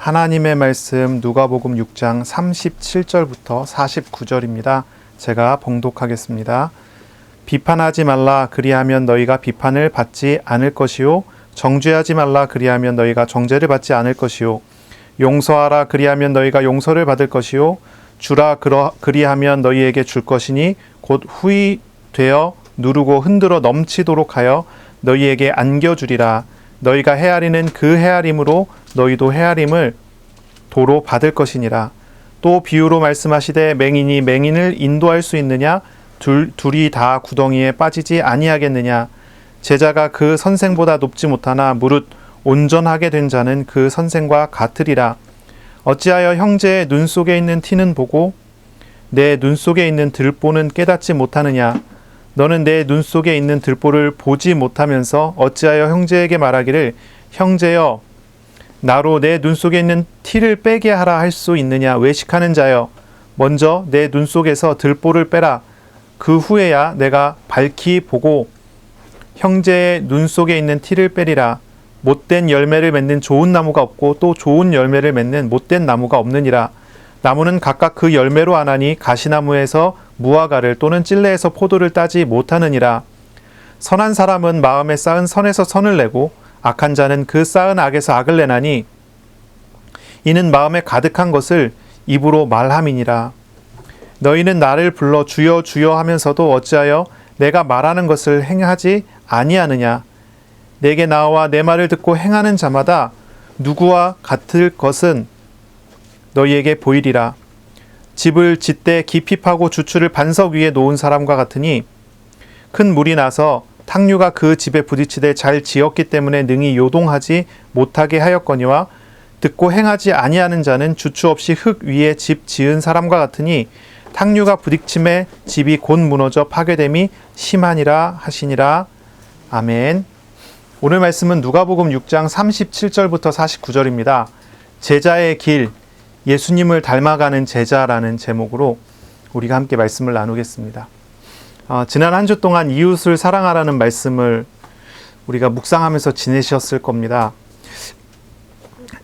하나님의 말씀 누가복음 6장 37절부터 49절입니다. 제가 봉독하겠습니다. 비판하지 말라 그리하면 너희가 비판을 받지 않을 것이요 정죄하지 말라 그리하면 너희가 정죄를 받지 않을 것이요 용서하라 그리하면 너희가 용서를 받을 것이요 주라 그리하면 너희에게 줄 것이니 곧 후히 되어 누르고 흔들어 넘치도록 하여 너희에게 안겨주리라. 너희가 헤아리는 그 헤아림으로 너희도 헤아림을 도로 받을 것이니라. 또 비유로 말씀하시되 맹인이 맹인을 인도할 수 있느냐? 둘이 다 구덩이에 빠지지 아니하겠느냐? 제자가 그 선생보다 높지 못하나 무릇 온전하게 된 자는 그 선생과 같으리라. 어찌하여 형제의 눈 속에 있는 티는 보고 내 눈 속에 있는 들보는 깨닫지 못하느냐? 너는 내 눈 속에 있는 들보를 보지 못하면서 어찌하여 형제에게 말하기를 형제여 나로 내 눈 속에 있는 티를 빼게 하라 할 수 있느냐? 외식하는 자여 먼저 내 눈 속에서 들보를 빼라. 그 후에야 내가 밝히 보고 형제의 눈 속에 있는 티를 빼리라. 못된 열매를 맺는 좋은 나무가 없고 또 좋은 열매를 맺는 못된 나무가 없느니라. 나무는 각각 그 열매로 아나니 가시나무에서 무화과를 또는 찔레에서 포도를 따지 못하느니라. 선한 사람은 마음에 쌓은 선에서 선을 내고 악한 자는 그 쌓은 악에서 악을 내나니 이는 마음에 가득한 것을 입으로 말함이니라. 너희는 나를 불러 주여 주여 하면서도 어찌하여 내가 말하는 것을 행하지 아니하느냐. 내게 나와 내 말을 듣고 행하는 자마다 누구와 같을 것은 너희에게 보이리라. 집을 짓되 깊이 파고 주추를 반석 위에 놓은 사람과 같으니 큰 물이 나서 탕류가 그 집에 부딪히되 잘 지었기 때문에 능히 요동하지 못하게 하였거니와 듣고 행하지 아니하는 자는 주추 없이 흙 위에 집 지은 사람과 같으니 탕류가 부딪힘에 집이 곧 무너져 파괴됨이 심하니라 하시니라. 아멘. 오늘 말씀은 누가복음 6장 37절부터 49절입니다. 제자의 길, 예수님을 닮아가는 제자라는 제목으로 우리가 함께 말씀을 나누겠습니다. 지난 한 주 동안 이웃을 사랑하라는 말씀을 우리가 묵상하면서 지내셨을 겁니다.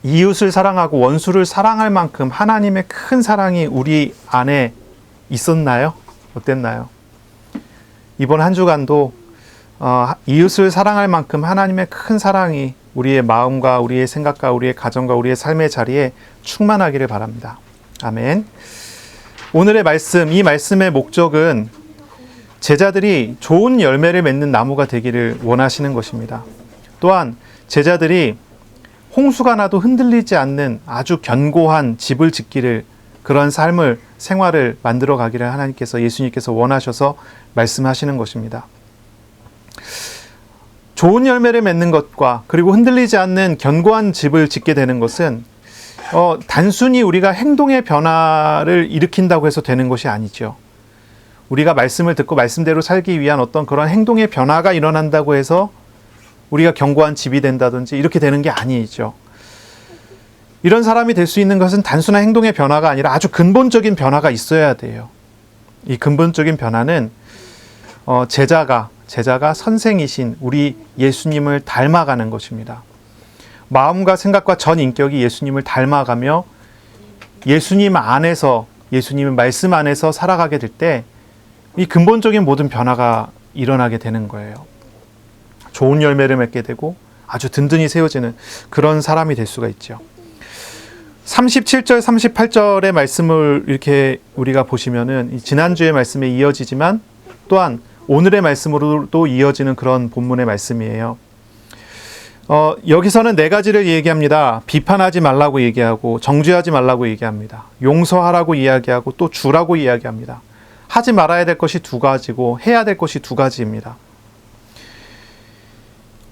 이웃을 사랑하고 원수를 사랑할 만큼 하나님의 큰 사랑이 우리 안에 있었나요? 어땠나요? 이번 한 주간도 이웃을 사랑할 만큼 하나님의 큰 사랑이 우리의 마음과 우리의 생각과 우리의 가정과 우리의 삶의 자리에 충만하기를 바랍니다. 아멘. 오늘의 말씀, 이 말씀의 목적은 제자들이 좋은 열매를 맺는 나무가 되기를 원하시는 것입니다. 또한 제자들이 홍수가 나도 흔들리지 않는 아주 견고한 집을 짓기를, 그런 삶을, 생활을 만들어 가기를 하나님께서, 예수님께서 원하셔서 말씀하시는 것입니다. 좋은 열매를 맺는 것과 그리고 흔들리지 않는 견고한 집을 짓게 되는 것은 단순히 우리가 행동의 변화를 일으킨다고 해서 되는 것이 아니죠. 우리가 말씀을 듣고 말씀대로 살기 위한 어떤 그런 행동의 변화가 일어난다고 해서 우리가 견고한 집이 된다든지 이렇게 되는 게 아니죠. 이런 사람이 될 수 있는 것은 단순한 행동의 변화가 아니라 아주 근본적인 변화가 있어야 돼요. 이 근본적인 변화는 제자가 선생이신 우리 예수님을 닮아가는 것입니다. 마음과 생각과 전 인격이 예수님을 닮아가며 예수님 안에서, 예수님의 말씀 안에서 살아가게 될 때 이 근본적인 모든 변화가 일어나게 되는 거예요. 좋은 열매를 맺게 되고 아주 든든히 세워지는 그런 사람이 될 수가 있죠. 37절, 38절의 말씀을 이렇게 우리가 보시면은 지난주의 말씀에 이어지지만 또한 오늘의 말씀으로도 이어지는 그런 본문의 말씀이에요. 여기서는 네 가지를 얘기합니다. 비판하지 말라고 얘기하고 정죄하지 말라고 얘기합니다. 용서하라고 이야기하고 또 주라고 이야기합니다. 하지 말아야 될 것이 두 가지고 해야 될 것이 두 가지입니다.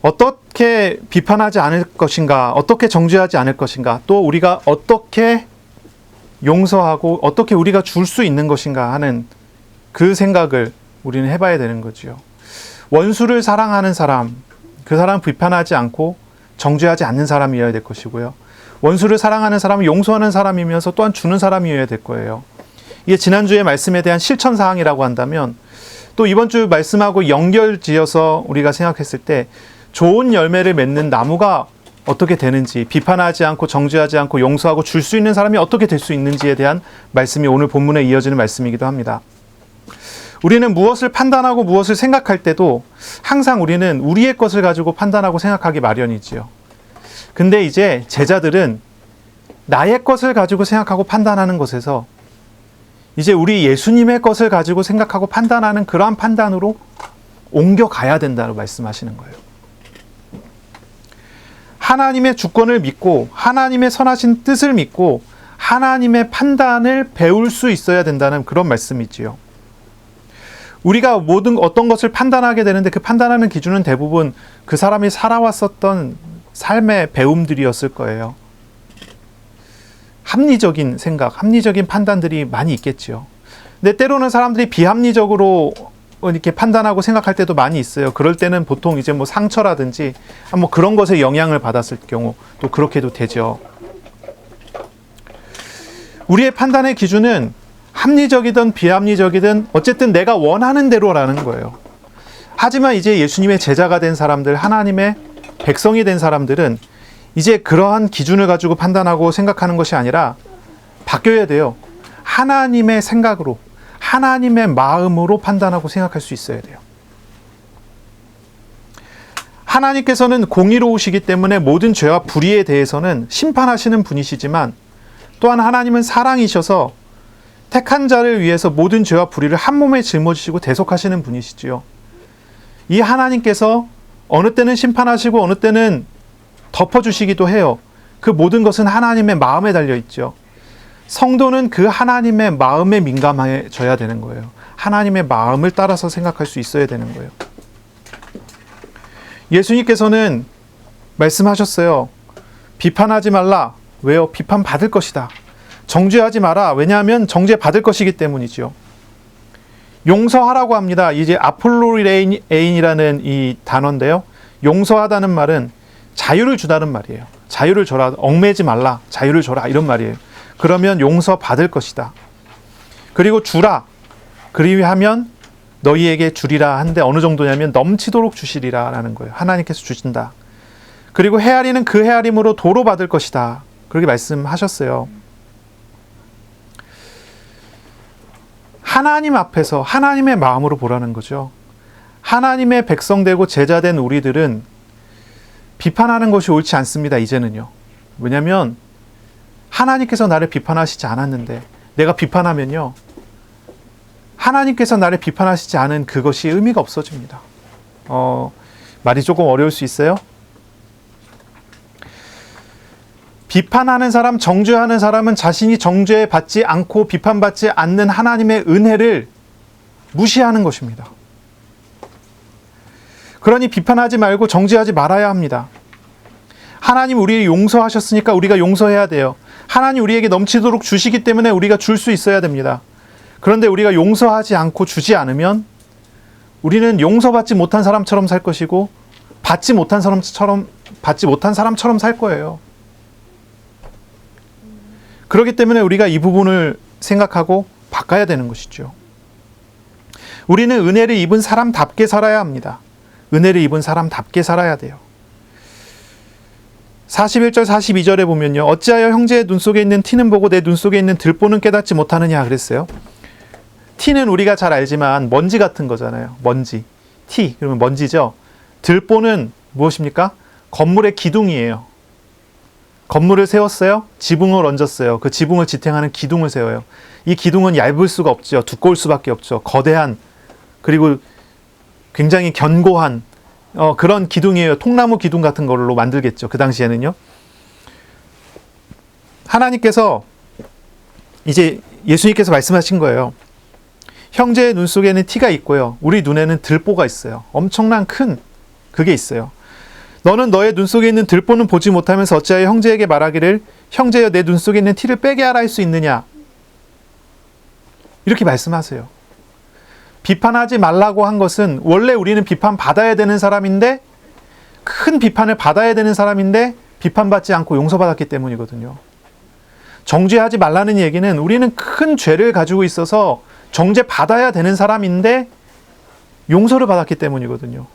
어떻게 비판하지 않을 것인가, 어떻게 정죄하지 않을 것인가, 또 우리가 어떻게 용서하고 어떻게 우리가 줄 수 있는 것인가 하는 그 생각을 우리는 해봐야 되는 거죠. 원수를 사랑하는 사람, 그 사람 비판하지 않고 정죄하지 않는 사람이어야 될 것이고요. 원수를 사랑하는 사람은 용서하는 사람이면서 또한 주는 사람이어야 될 거예요. 이게 지난주의 말씀에 대한 실천사항이라고 한다면 또 이번 주 말씀하고 연결지어서 우리가 생각했을 때 좋은 열매를 맺는 나무가 어떻게 되는지, 비판하지 않고 정죄하지 않고 용서하고 줄 수 있는 사람이 어떻게 될 수 있는지에 대한 말씀이 오늘 본문에 이어지는 말씀이기도 합니다. 우리는 무엇을 판단하고 무엇을 생각할 때도 항상 우리는 우리의 것을 가지고 판단하고 생각하기 마련이지요. 근데 이제 제자들은 나의 것을 가지고 생각하고 판단하는 것에서 이제 우리 예수님의 것을 가지고 생각하고 판단하는 그러한 판단으로 옮겨가야 된다고 말씀하시는 거예요. 하나님의 주권을 믿고 하나님의 선하신 뜻을 믿고 하나님의 판단을 배울 수 있어야 된다는 그런 말씀이지요. 우리가 어떤 것을 판단하게 되는데 그 판단하는 기준은 대부분 그 사람이 살아왔었던 삶의 배움들이었을 거예요. 합리적인 생각, 합리적인 판단들이 많이 있겠죠. 근데 때로는 사람들이 비합리적으로 이렇게 판단하고 생각할 때도 많이 있어요. 그럴 때는 보통 이제 뭐 상처라든지 뭐 그런 것에 영향을 받았을 경우 또 그렇게도 되죠. 우리의 판단의 기준은 합리적이든 비합리적이든 어쨌든 내가 원하는 대로라는 거예요. 하지만 이제 예수님의 제자가 된 사람들, 하나님의 백성이 된 사람들은 이제 그러한 기준을 가지고 판단하고 생각하는 것이 아니라 바뀌어야 돼요. 하나님의 생각으로, 하나님의 마음으로 판단하고 생각할 수 있어야 돼요. 하나님께서는 공의로우시기 때문에 모든 죄와 불의에 대해서는 심판하시는 분이시지만 또한 하나님은 사랑이셔서 택한 자를 위해서 모든 죄와 불의를 한 몸에 짊어지시고 대속하시는 분이시지요. 이 하나님께서 어느 때는 심판하시고 어느 때는 덮어주시기도 해요. 그 모든 것은 하나님의 마음에 달려있죠. 성도는 그 하나님의 마음에 민감해져야 되는 거예요. 하나님의 마음을 따라서 생각할 수 있어야 되는 거예요. 예수님께서는 말씀하셨어요. 비판하지 말라. 왜요? 비판받을 것이다. 정죄하지 마라. 왜냐하면 정죄받을 것이기 때문이죠. 용서하라고 합니다. 이제 아폴로레인이라는 이 단어인데요. 용서하다는 말은 자유를 주다는 말이에요. 자유를 줘라. 얽매지 말라. 자유를 줘라. 이런 말이에요. 그러면 용서받을 것이다. 그리고 주라. 그리하면 너희에게 주리라 한데 어느 정도냐면 넘치도록 주시리라 라는 거예요. 하나님께서 주신다. 그리고 헤아리는 그 헤아림으로 도로 받을 것이다. 그렇게 말씀하셨어요. 하나님 앞에서 하나님의 마음으로 보라는 거죠. 하나님의 백성 되고 제자 된 우리들은 비판하는 것이 옳지 않습니다. 이제는요. 왜냐하면 하나님께서 나를 비판하시지 않았는데 내가 비판하면요. 하나님께서 나를 비판하시지 않은 그것이 의미가 없어집니다. 말이 조금 어려울 수 있어요. 비판하는 사람, 정죄하는 사람은 자신이 정죄받지 않고 비판받지 않는 하나님의 은혜를 무시하는 것입니다. 그러니 비판하지 말고 정죄하지 말아야 합니다. 하나님 우리를 용서하셨으니까 우리가 용서해야 돼요. 하나님 우리에게 넘치도록 주시기 때문에 우리가 줄 수 있어야 됩니다. 그런데 우리가 용서하지 않고 주지 않으면 우리는 용서받지 못한 사람처럼 살 것이고 받지 못한 사람처럼 살 거예요. 그렇기 때문에 우리가 이 부분을 생각하고 바꿔야 되는 것이죠. 우리는 은혜를 입은 사람답게 살아야 합니다. 은혜를 입은 사람답게 살아야 돼요. 41절 42절에 보면요. 어찌하여 형제의 눈 속에 있는 티는 보고 내 눈 속에 있는 들보는 깨닫지 못하느냐 그랬어요. 티는 우리가 잘 알지만 먼지 같은 거잖아요. 먼지. 티 그러면 먼지죠. 들보는 무엇입니까? 건물의 기둥이에요. 건물을 세웠어요. 지붕을 얹었어요. 그 지붕을 지탱하는 기둥을 세워요. 이 기둥은 얇을 수가 없죠. 두꺼울 수밖에 없죠. 거대한 그리고 굉장히 견고한 그런 기둥이에요. 통나무 기둥 같은 걸로 만들겠죠. 그 당시에는요. 하나님께서 이제 예수님께서 말씀하신 거예요. 형제의 눈 속에는 티가 있고요. 우리 눈에는 들보가 있어요. 엄청난 큰 그게 있어요. 너는 너의 눈 속에 있는 들보는 보지 못하면서 어찌하여 형제에게 말하기를 형제여 내 눈 속에 있는 티를 빼게 하라 할 수 있느냐. 이렇게 말씀하세요. 비판하지 말라고 한 것은 원래 우리는 비판받아야 되는 사람인데 큰 비판을 받아야 되는 사람인데 비판받지 않고 용서받았기 때문이거든요. 정죄하지 말라는 얘기는 우리는 큰 죄를 가지고 있어서 정죄받아야 되는 사람인데 용서를 받았기 때문이거든요.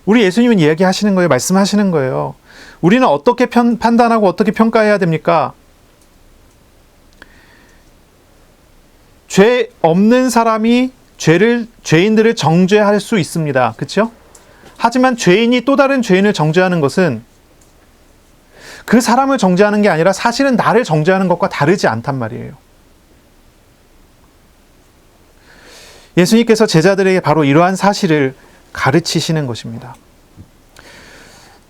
우리 예수님은 이야기하시는 거예요. 말씀하시는 거예요. 우리는 어떻게 판단하고 어떻게 평가해야 됩니까? 죄 없는 사람이 죄인들을 정죄할 수 있습니다. 그렇죠? 하지만 죄인이 또 다른 죄인을 정죄하는 것은 그 사람을 정죄하는 게 아니라 사실은 나를 정죄하는 것과 다르지 않단 말이에요. 예수님께서 제자들에게 바로 이러한 사실을 가르치시는 것입니다.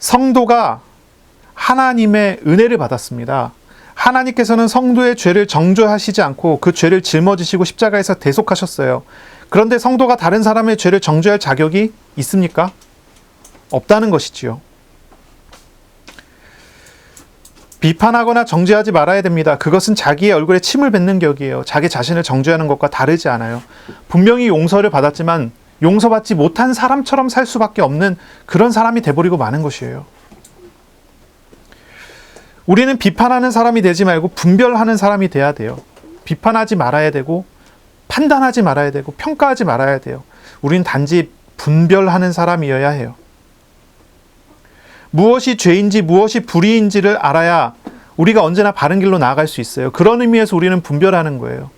성도가 하나님의 은혜를 받았습니다. 하나님께서는 성도의 죄를 정죄하시지 않고 그 죄를 짊어지시고 십자가에서 대속하셨어요. 그런데 성도가 다른 사람의 죄를 정죄할 자격이 있습니까? 없다는 것이지요. 비판하거나 정죄하지 말아야 됩니다. 그것은 자기의 얼굴에 침을 뱉는 격이에요. 자기 자신을 정죄하는 것과 다르지 않아요. 분명히 용서를 받았지만 용서받지 못한 사람처럼 살 수밖에 없는 그런 사람이 돼버리고 마는 것이에요. 우리는 비판하는 사람이 되지 말고 분별하는 사람이 돼야 돼요. 비판하지 말아야 되고 판단하지 말아야 되고 평가하지 말아야 돼요. 우리는 단지 분별하는 사람이어야 해요. 무엇이 죄인지 무엇이 불의인지를 알아야 우리가 언제나 바른 길로 나아갈 수 있어요. 그런 의미에서 우리는 분별하는 거예요.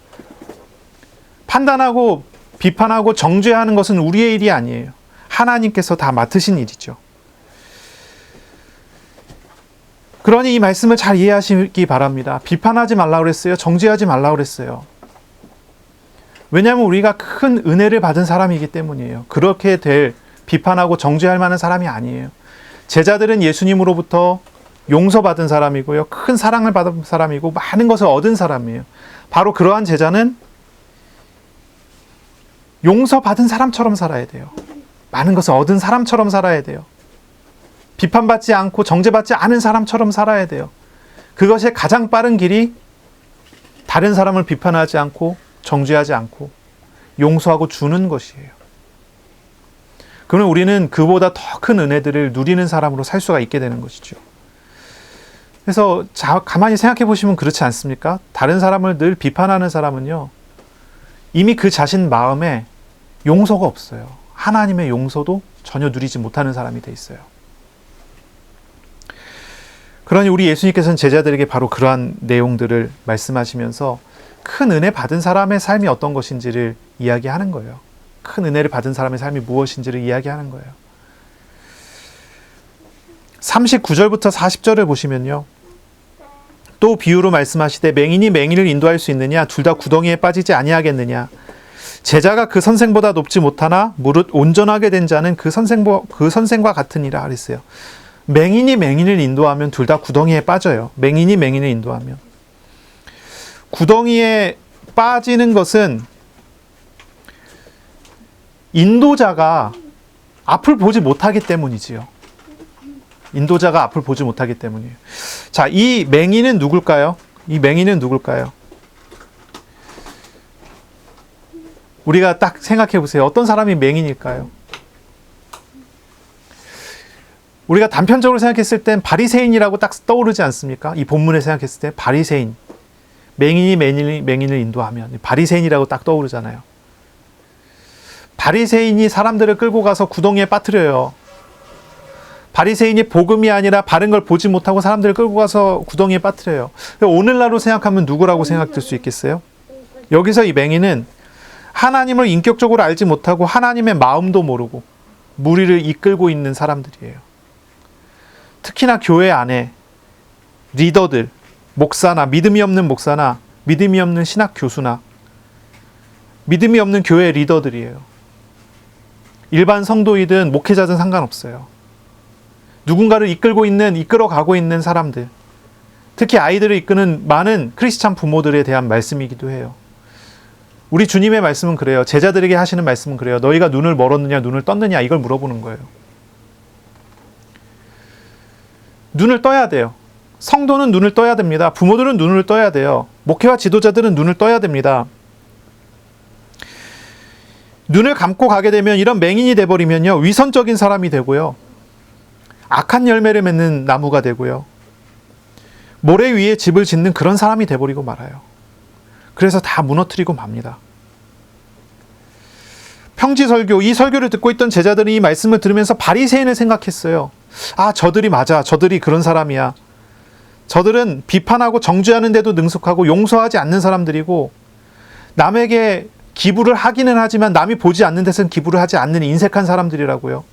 판단하고 비판하고 정죄하는 것은 우리의 일이 아니에요. 하나님께서 다 맡으신 일이죠. 그러니 이 말씀을 잘 이해하시기 바랍니다. 비판하지 말라고 그랬어요. 정죄하지 말라고 그랬어요. 왜냐하면 우리가 큰 은혜를 받은 사람이기 때문이에요. 그렇게 될 비판하고 정죄할 만한 사람이 아니에요. 제자들은 예수님으로부터 용서받은 사람이고요. 큰 사랑을 받은 사람이고 많은 것을 얻은 사람이에요. 바로 그러한 제자는 용서받은 사람처럼 살아야 돼요. 많은 것을 얻은 사람처럼 살아야 돼요. 비판받지 않고 정죄받지 않은 사람처럼 살아야 돼요. 그것의 가장 빠른 길이 다른 사람을 비판하지 않고 정죄하지 않고 용서하고 주는 것이에요. 그러면 우리는 그보다 더 큰 은혜들을 누리는 사람으로 살 수가 있게 되는 것이죠. 그래서 가만히 생각해 보시면 그렇지 않습니까? 다른 사람을 늘 비판하는 사람은요, 이미 그 자신 마음에 용서가 없어요. 하나님의 용서도 전혀 누리지 못하는 사람이 돼 있어요. 그러니 우리 예수님께서는 제자들에게 바로 그러한 내용들을 말씀하시면서 큰 은혜 받은 사람의 삶이 어떤 것인지를 이야기하는 거예요. 큰 은혜를 받은 사람의 삶이 무엇인지를 이야기하는 거예요. 39절부터 40절을 보시면요. 또 비유로 말씀하시되 맹인이 맹인을 인도할 수 있느냐? 둘 다 구덩이에 빠지지 아니하겠느냐? 제자가 그 선생보다 높지 못하나 무릇 온전하게 된 자는 그 선생과 같으니라 그랬어요. 맹인이 맹인을 인도하면 둘 다 구덩이에 빠져요. 맹인이 맹인을 인도하면. 구덩이에 빠지는 것은 인도자가 앞을 보지 못하기 때문이지요. 인도자가 앞을 보지 못하기 때문이에요. 자, 이 맹인은 누굴까요? 이 맹인은 누굴까요? 우리가 딱 생각해 보세요. 어떤 사람이 맹인일까요? 우리가 단편적으로 생각했을 땐 바리새인이라고 딱 떠오르지 않습니까? 이 본문에 생각했을 때 바리새인, 맹인이 맹인을 인도하면 바리새인이라고 딱 떠오르잖아요. 바리새인이 사람들을 끌고 가서 구덩이에 빠뜨려요. 바리새인이 복음이 아니라 바른 걸 보지 못하고 사람들을 끌고 가서 구덩이에 빠뜨려요. 오늘날로 생각하면 누구라고 생각될 수 있겠어요? 여기서 이 맹인은 하나님을 인격적으로 알지 못하고 하나님의 마음도 모르고 무리를 이끌고 있는 사람들이에요. 특히나 교회 안에 리더들, 목사나 믿음이 없는 목사나 믿음이 없는 신학 교수나 믿음이 없는 교회 리더들이에요. 일반 성도이든 목회자든 상관없어요. 누군가를 이끌어가고 있는 사람들, 특히 아이들을 이끄는 많은 크리스찬 부모들에 대한 말씀이기도 해요. 우리 주님의 말씀은 그래요. 제자들에게 하시는 말씀은 그래요. 너희가 눈을 멀었느냐 눈을 떴느냐 이걸 물어보는 거예요. 눈을 떠야 돼요. 성도는 눈을 떠야 됩니다. 부모들은 눈을 떠야 돼요. 목회와 지도자들은 눈을 떠야 됩니다. 눈을 감고 가게 되면 이런 맹인이 돼버리면요, 위선적인 사람이 되고요, 악한 열매를 맺는 나무가 되고요, 모래 위에 집을 짓는 그런 사람이 돼버리고 말아요. 그래서 다 무너뜨리고 맙니다. 평지설교, 이 설교를 듣고 있던 제자들이 이 말씀을 들으면서 바리새인을 생각했어요. 아, 저들이 맞아. 저들이 그런 사람이야. 저들은 비판하고 정죄하는데도 능숙하고 용서하지 않는 사람들이고, 남에게 기부를 하기는 하지만 남이 보지 않는 데서는 기부를 하지 않는 인색한 사람들이라고요.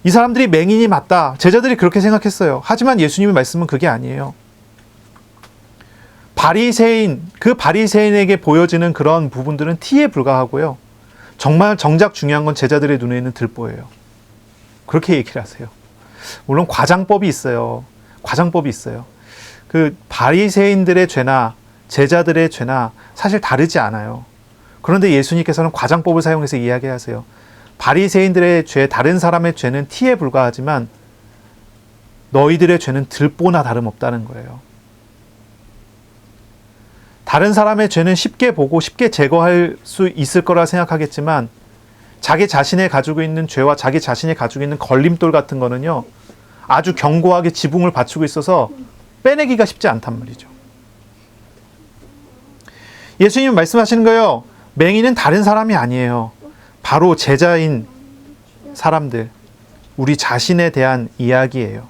이 사람들이 맹인이 맞다. 제자들이 그렇게 생각했어요. 하지만 예수님의 말씀은 그게 아니에요. 그 바리새인에게 보여지는 그런 부분들은 티에 불과하고요. 정말 정작 중요한 건 제자들의 눈에 있는 들보예요. 그렇게 얘기를 하세요. 물론 과장법이 있어요. 그 바리새인들의 죄나 제자들의 죄나 사실 다르지 않아요. 그런데 예수님께서는 과장법을 사용해서 이야기하세요. 바리새인들의 죄, 다른 사람의 죄는 티에 불과하지만 너희들의 죄는 들보나 다름없다는 거예요. 다른 사람의 죄는 쉽게 보고 쉽게 제거할 수 있을 거라 생각하겠지만 자기 자신이 가지고 있는 죄와 자기 자신이 가지고 있는 걸림돌 같은 거는요, 아주 견고하게 지붕을 받치고 있어서 빼내기가 쉽지 않단 말이죠. 예수님은 말씀하시는 거예요. 맹인은 다른 사람이 아니에요. 바로 제자인 사람들, 우리 자신에 대한 이야기예요.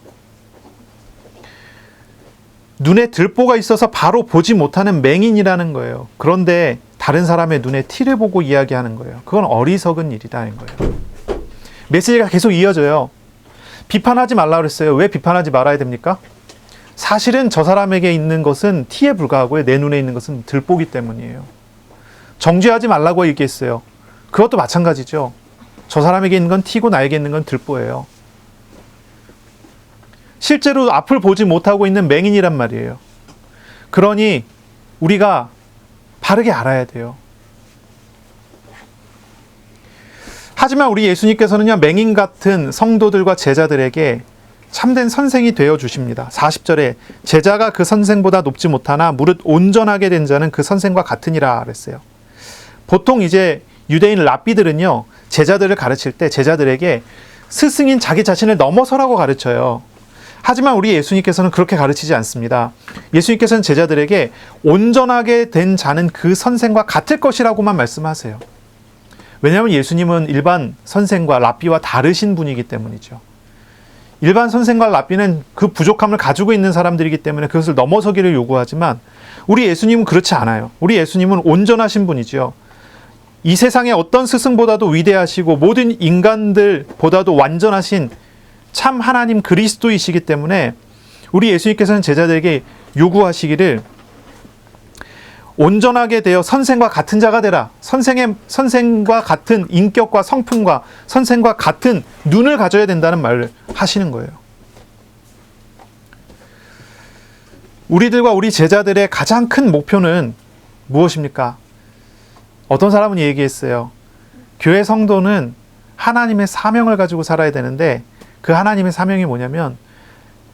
눈에 들보가 있어서 바로 보지 못하는 맹인이라는 거예요. 그런데 다른 사람의 눈에 티를 보고 이야기하는 거예요. 그건 어리석은 일이라는 거예요. 메시지가 계속 이어져요. 비판하지 말라 그랬어요. 왜 비판하지 말아야 됩니까? 사실은 저 사람에게 있는 것은 티에 불과하고요. 내 눈에 있는 것은 들보기 때문이에요. 정죄하지 말라고 얘기했어요. 그것도 마찬가지죠. 저 사람에게 있는 건 티고 나에게 있는 건 들보예요. 실제로 앞을 보지 못하고 있는 맹인이란 말이에요. 그러니 우리가 바르게 알아야 돼요. 하지만 우리 예수님께서는요, 맹인 같은 성도들과 제자들에게 참된 선생이 되어 주십니다. 40절에 제자가 그 선생보다 높지 못하나 무릇 온전하게 된 자는 그 선생과 같으니라 그랬어요. 보통 이제 유대인 랍비들은요, 제자들을 가르칠 때 제자들에게 스승인 자기 자신을 넘어서라고 가르쳐요. 하지만 우리 예수님께서는 그렇게 가르치지 않습니다. 예수님께서는 제자들에게 온전하게 된 자는 그 선생과 같을 것이라고만 말씀하세요. 왜냐하면 예수님은 일반 선생과 랍비와 다르신 분이기 때문이죠. 일반 선생과 랍비는 그 부족함을 가지고 있는 사람들이기 때문에 그것을 넘어서기를 요구하지만 우리 예수님은 그렇지 않아요. 우리 예수님은 온전하신 분이죠. 이 세상의 어떤 스승보다도 위대하시고 모든 인간들보다도 완전하신 참 하나님 그리스도이시기 때문에 우리 예수님께서는 제자들에게 요구하시기를 온전하게 되어 선생과 같은 자가 되라. 선생과 같은 인격과 성품과 선생과 같은 눈을 가져야 된다는 말을 하시는 거예요. 우리들과 우리 제자들의 가장 큰 목표는 무엇입니까? 어떤 사람은 얘기했어요. 교회 성도는 하나님의 사명을 가지고 살아야 되는데 그 하나님의 사명이 뭐냐면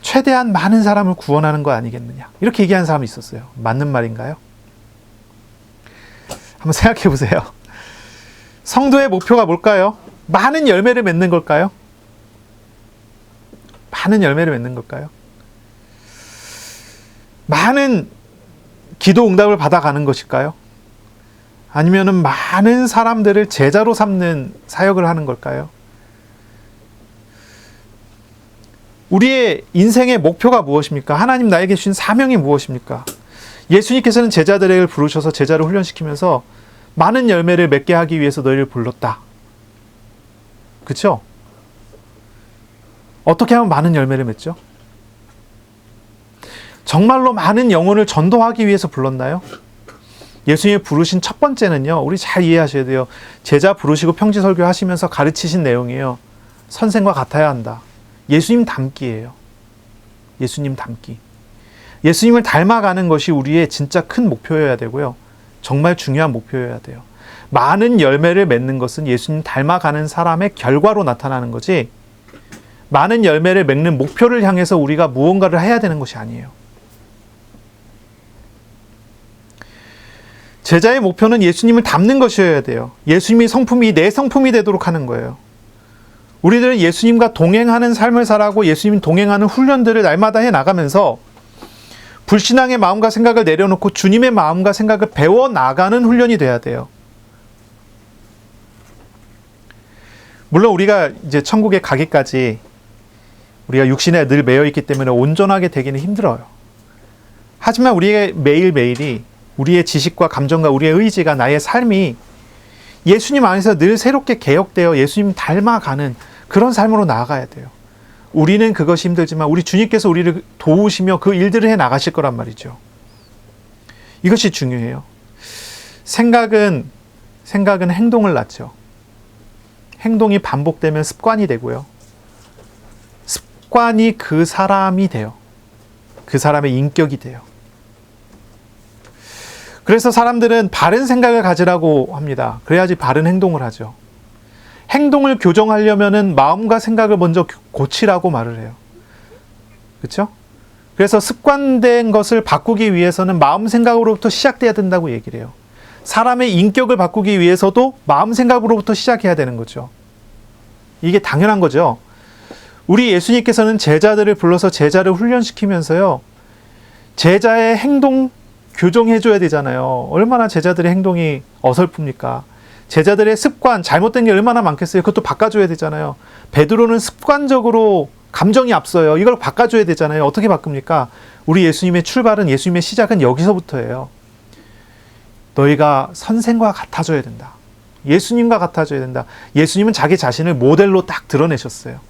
최대한 많은 사람을 구원하는 거 아니겠느냐. 이렇게 얘기하는 사람이 있었어요. 맞는 말인가요? 한번 생각해 보세요. 성도의 목표가 뭘까요? 많은 열매를 맺는 걸까요? 많은 열매를 맺는 걸까요? 많은 기도 응답을 받아가는 것일까요? 아니면은 많은 사람들을 제자로 삼는 사역을 하는 걸까요? 우리의 인생의 목표가 무엇입니까? 하나님 나에게 주신 사명이 무엇입니까? 예수님께서는 제자들을 부르셔서 제자를 훈련시키면서 많은 열매를 맺게 하기 위해서 너희를 불렀다. 그렇죠? 어떻게 하면 많은 열매를 맺죠? 정말로 많은 영혼을 전도하기 위해서 불렀나요? 예수님이 부르신 첫 번째는요, 우리 잘 이해하셔야 돼요. 제자 부르시고 평지설교 하시면서 가르치신 내용이에요. 선생과 같아야 한다. 예수님 닮기예요. 예수님 닮기. 예수님을 닮아가는 것이 우리의 진짜 큰 목표여야 되고요. 정말 중요한 목표여야 돼요. 많은 열매를 맺는 것은 예수님 닮아가는 사람의 결과로 나타나는 거지, 많은 열매를 맺는 목표를 향해서 우리가 무언가를 해야 되는 것이 아니에요. 제자의 목표는 예수님을 닮는 것이어야 돼요. 예수님의 성품이 내 성품이 되도록 하는 거예요. 우리들은 예수님과 동행하는 삶을 살아가고 예수님 동행하는 훈련들을 날마다 해나가면서 불신앙의 마음과 생각을 내려놓고 주님의 마음과 생각을 배워나가는 훈련이 돼야 돼요. 물론 우리가 이제 천국에 가기까지 우리가 육신에 늘 매여 있기 때문에 온전하게 되기는 힘들어요. 하지만 우리의 매일매일이 우리의 지식과 감정과 우리의 의지가 나의 삶이 예수님 안에서 늘 새롭게 개혁되어 예수님 닮아가는 그런 삶으로 나아가야 돼요. 우리는 그것이 힘들지만 우리 주님께서 우리를 도우시며 그 일들을 해 나가실 거란 말이죠. 이것이 중요해요. 생각은 행동을 낳죠. 행동이 반복되면 습관이 되고요. 습관이 그 사람이 돼요. 그 사람의 인격이 돼요. 그래서 사람들은 바른 생각을 가지라고 합니다. 그래야지 바른 행동을 하죠. 행동을 교정하려면은 마음과 생각을 먼저 고치라고 말을 해요. 그렇죠? 그래서 습관된 것을 바꾸기 위해서는 마음 생각으로부터 시작돼야 된다고 얘기를 해요. 사람의 인격을 바꾸기 위해서도 마음 생각으로부터 시작해야 되는 거죠. 이게 당연한 거죠. 우리 예수님께서는 제자들을 불러서 제자를 훈련시키면서요. 제자의 행동 교정해줘야 되잖아요. 얼마나 제자들의 행동이 어설픕니까? 제자들의 습관, 잘못된 게 얼마나 많겠어요. 그것도 바꿔줘야 되잖아요. 베드로는 습관적으로 감정이 앞서요. 이걸 바꿔줘야 되잖아요. 어떻게 바꿉니까? 우리 예수님의 출발은, 예수님의 시작은 여기서부터예요. 너희가 선생과 같아져야 된다. 예수님과 같아져야 된다. 예수님은 자기 자신을 모델로 딱 드러내셨어요.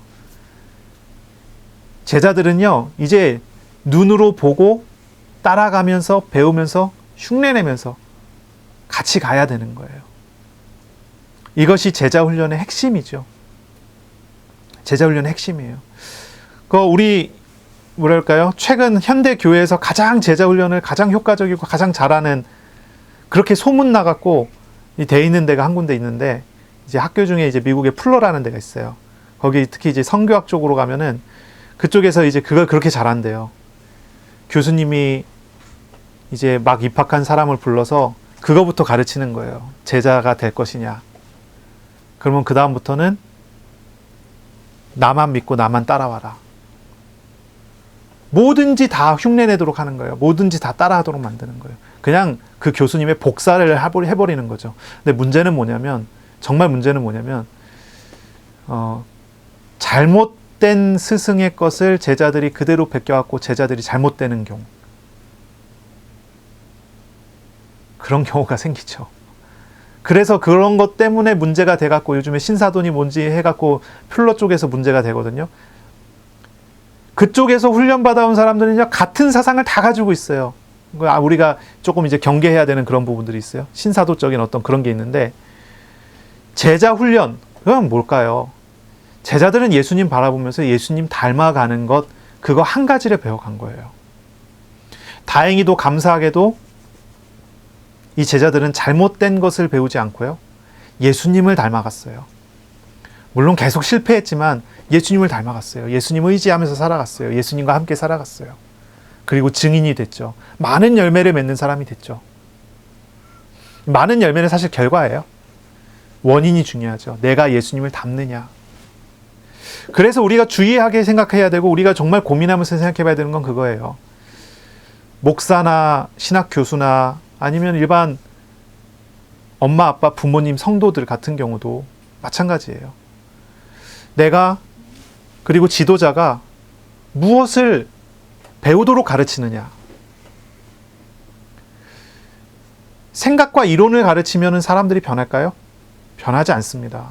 제자들은요, 이제 눈으로 보고 따라가면서 배우면서 흉내내면서 같이 가야 되는 거예요. 이것이 제자훈련의 핵심이죠. 제자훈련의 핵심이에요. 우리 뭐랄까요? 최근 현대 교회에서 가장 제자훈련을 가장 효과적이고 가장 잘하는, 그렇게 소문 나갔고 돼 있는 데가 한 군데 있는데, 이제 학교 중에 이제 미국의 플러라는 데가 있어요. 거기 특히 이제 성교학 쪽으로 가면은 그쪽에서 이제 그걸 그렇게 잘한대요. 교수님이 이제 막 입학한 사람을 불러서 그거부터 가르치는 거예요. 제자가 될 것이냐. 그러면 그 다음부터는 나만 믿고 나만 따라와라. 뭐든지 다 흉내내도록 하는 거예요. 뭐든지 다 따라하도록 만드는 거예요. 그냥 그 교수님의 복사를 해버리는 거죠. 근데 문제는 뭐냐면, 정말 문제는 뭐냐면, 잘못된 스승의 것을 제자들이 그대로 베껴갖고 제자들이 잘못되는 경우. 그런 경우가 생기죠. 그래서 그런 것 때문에 문제가 돼갖고 요즘에 신사돈이 뭔지 해갖고 플러 쪽에서 문제가 되거든요. 그쪽에서 훈련받아온 사람들은요, 같은 사상을 다 가지고 있어요. 우리가 조금 이제 경계해야 되는 그런 부분들이 있어요. 신사도적인 어떤 그런 게 있는데, 제자 훈련, 그건 뭘까요? 제자들은 예수님 바라보면서 예수님 닮아가는 것, 그거 한 가지를 배워간 거예요. 다행히도 감사하게도 이 제자들은 잘못된 것을 배우지 않고요, 예수님을 닮아갔어요. 물론 계속 실패했지만 예수님을 닮아갔어요. 예수님을 의지하면서 살아갔어요. 예수님과 함께 살아갔어요. 그리고 증인이 됐죠. 많은 열매를 맺는 사람이 됐죠. 많은 열매는 사실 결과예요. 원인이 중요하죠. 내가 예수님을 닮느냐. 그래서 우리가 주의하게 생각해야 되고, 우리가 정말 고민하면서 생각해 봐야 되는 건 그거예요. 목사나 신학 교수나 아니면 일반 엄마, 아빠, 부모님, 성도들 같은 경우도 마찬가지예요. 내가, 그리고 지도자가 무엇을 배우도록 가르치느냐. 생각과 이론을 가르치면 사람들이 변할까요? 변하지 않습니다.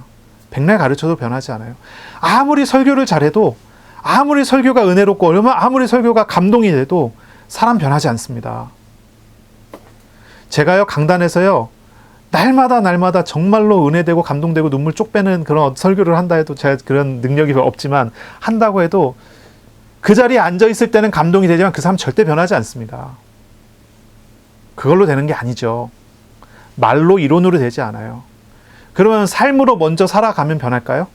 백날 가르쳐도 변하지 않아요. 아무리 설교를 잘해도, 아무리 설교가 은혜롭고, 아무리 설교가 감동이 돼도 사람 변하지 않습니다. 제가요, 강단에서요, 날마다 정말로 은혜되고 감동되고 눈물 쪽 빼는 그런 설교를 한다 해도, 제가 그런 능력이 없지만 한다고 해도 그 자리에 앉아있을 때는 감동이 되지만 그 사람 절대 변하지 않습니다. 그걸로 되는 게 아니죠. 말로 이론으로 되지 않아요. 그러면 삶으로 먼저 살아가면 변할까요?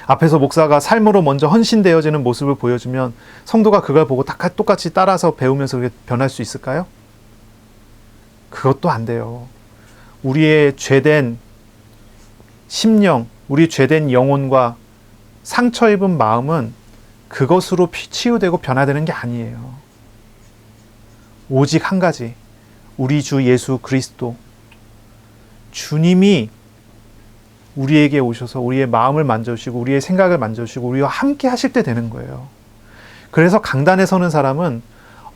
앞에서 목사가 삶으로 먼저 헌신되어지는 모습을 보여주면 성도가 그걸 보고 똑같이 따라서 배우면서 그게 변할 수 있을까요? 그것도 안 돼요. 우리의 죄된 심령, 우리 죄된 영혼과 상처 입은 마음은 그것으로 치유되고 변화되는 게 아니에요. 오직 한 가지, 우리 주 예수 그리스도, 주님이 우리에게 오셔서 우리의 마음을 만져주시고 우리의 생각을 만져주시고 우리와 함께 하실 때 되는 거예요. 그래서 강단에 서는 사람은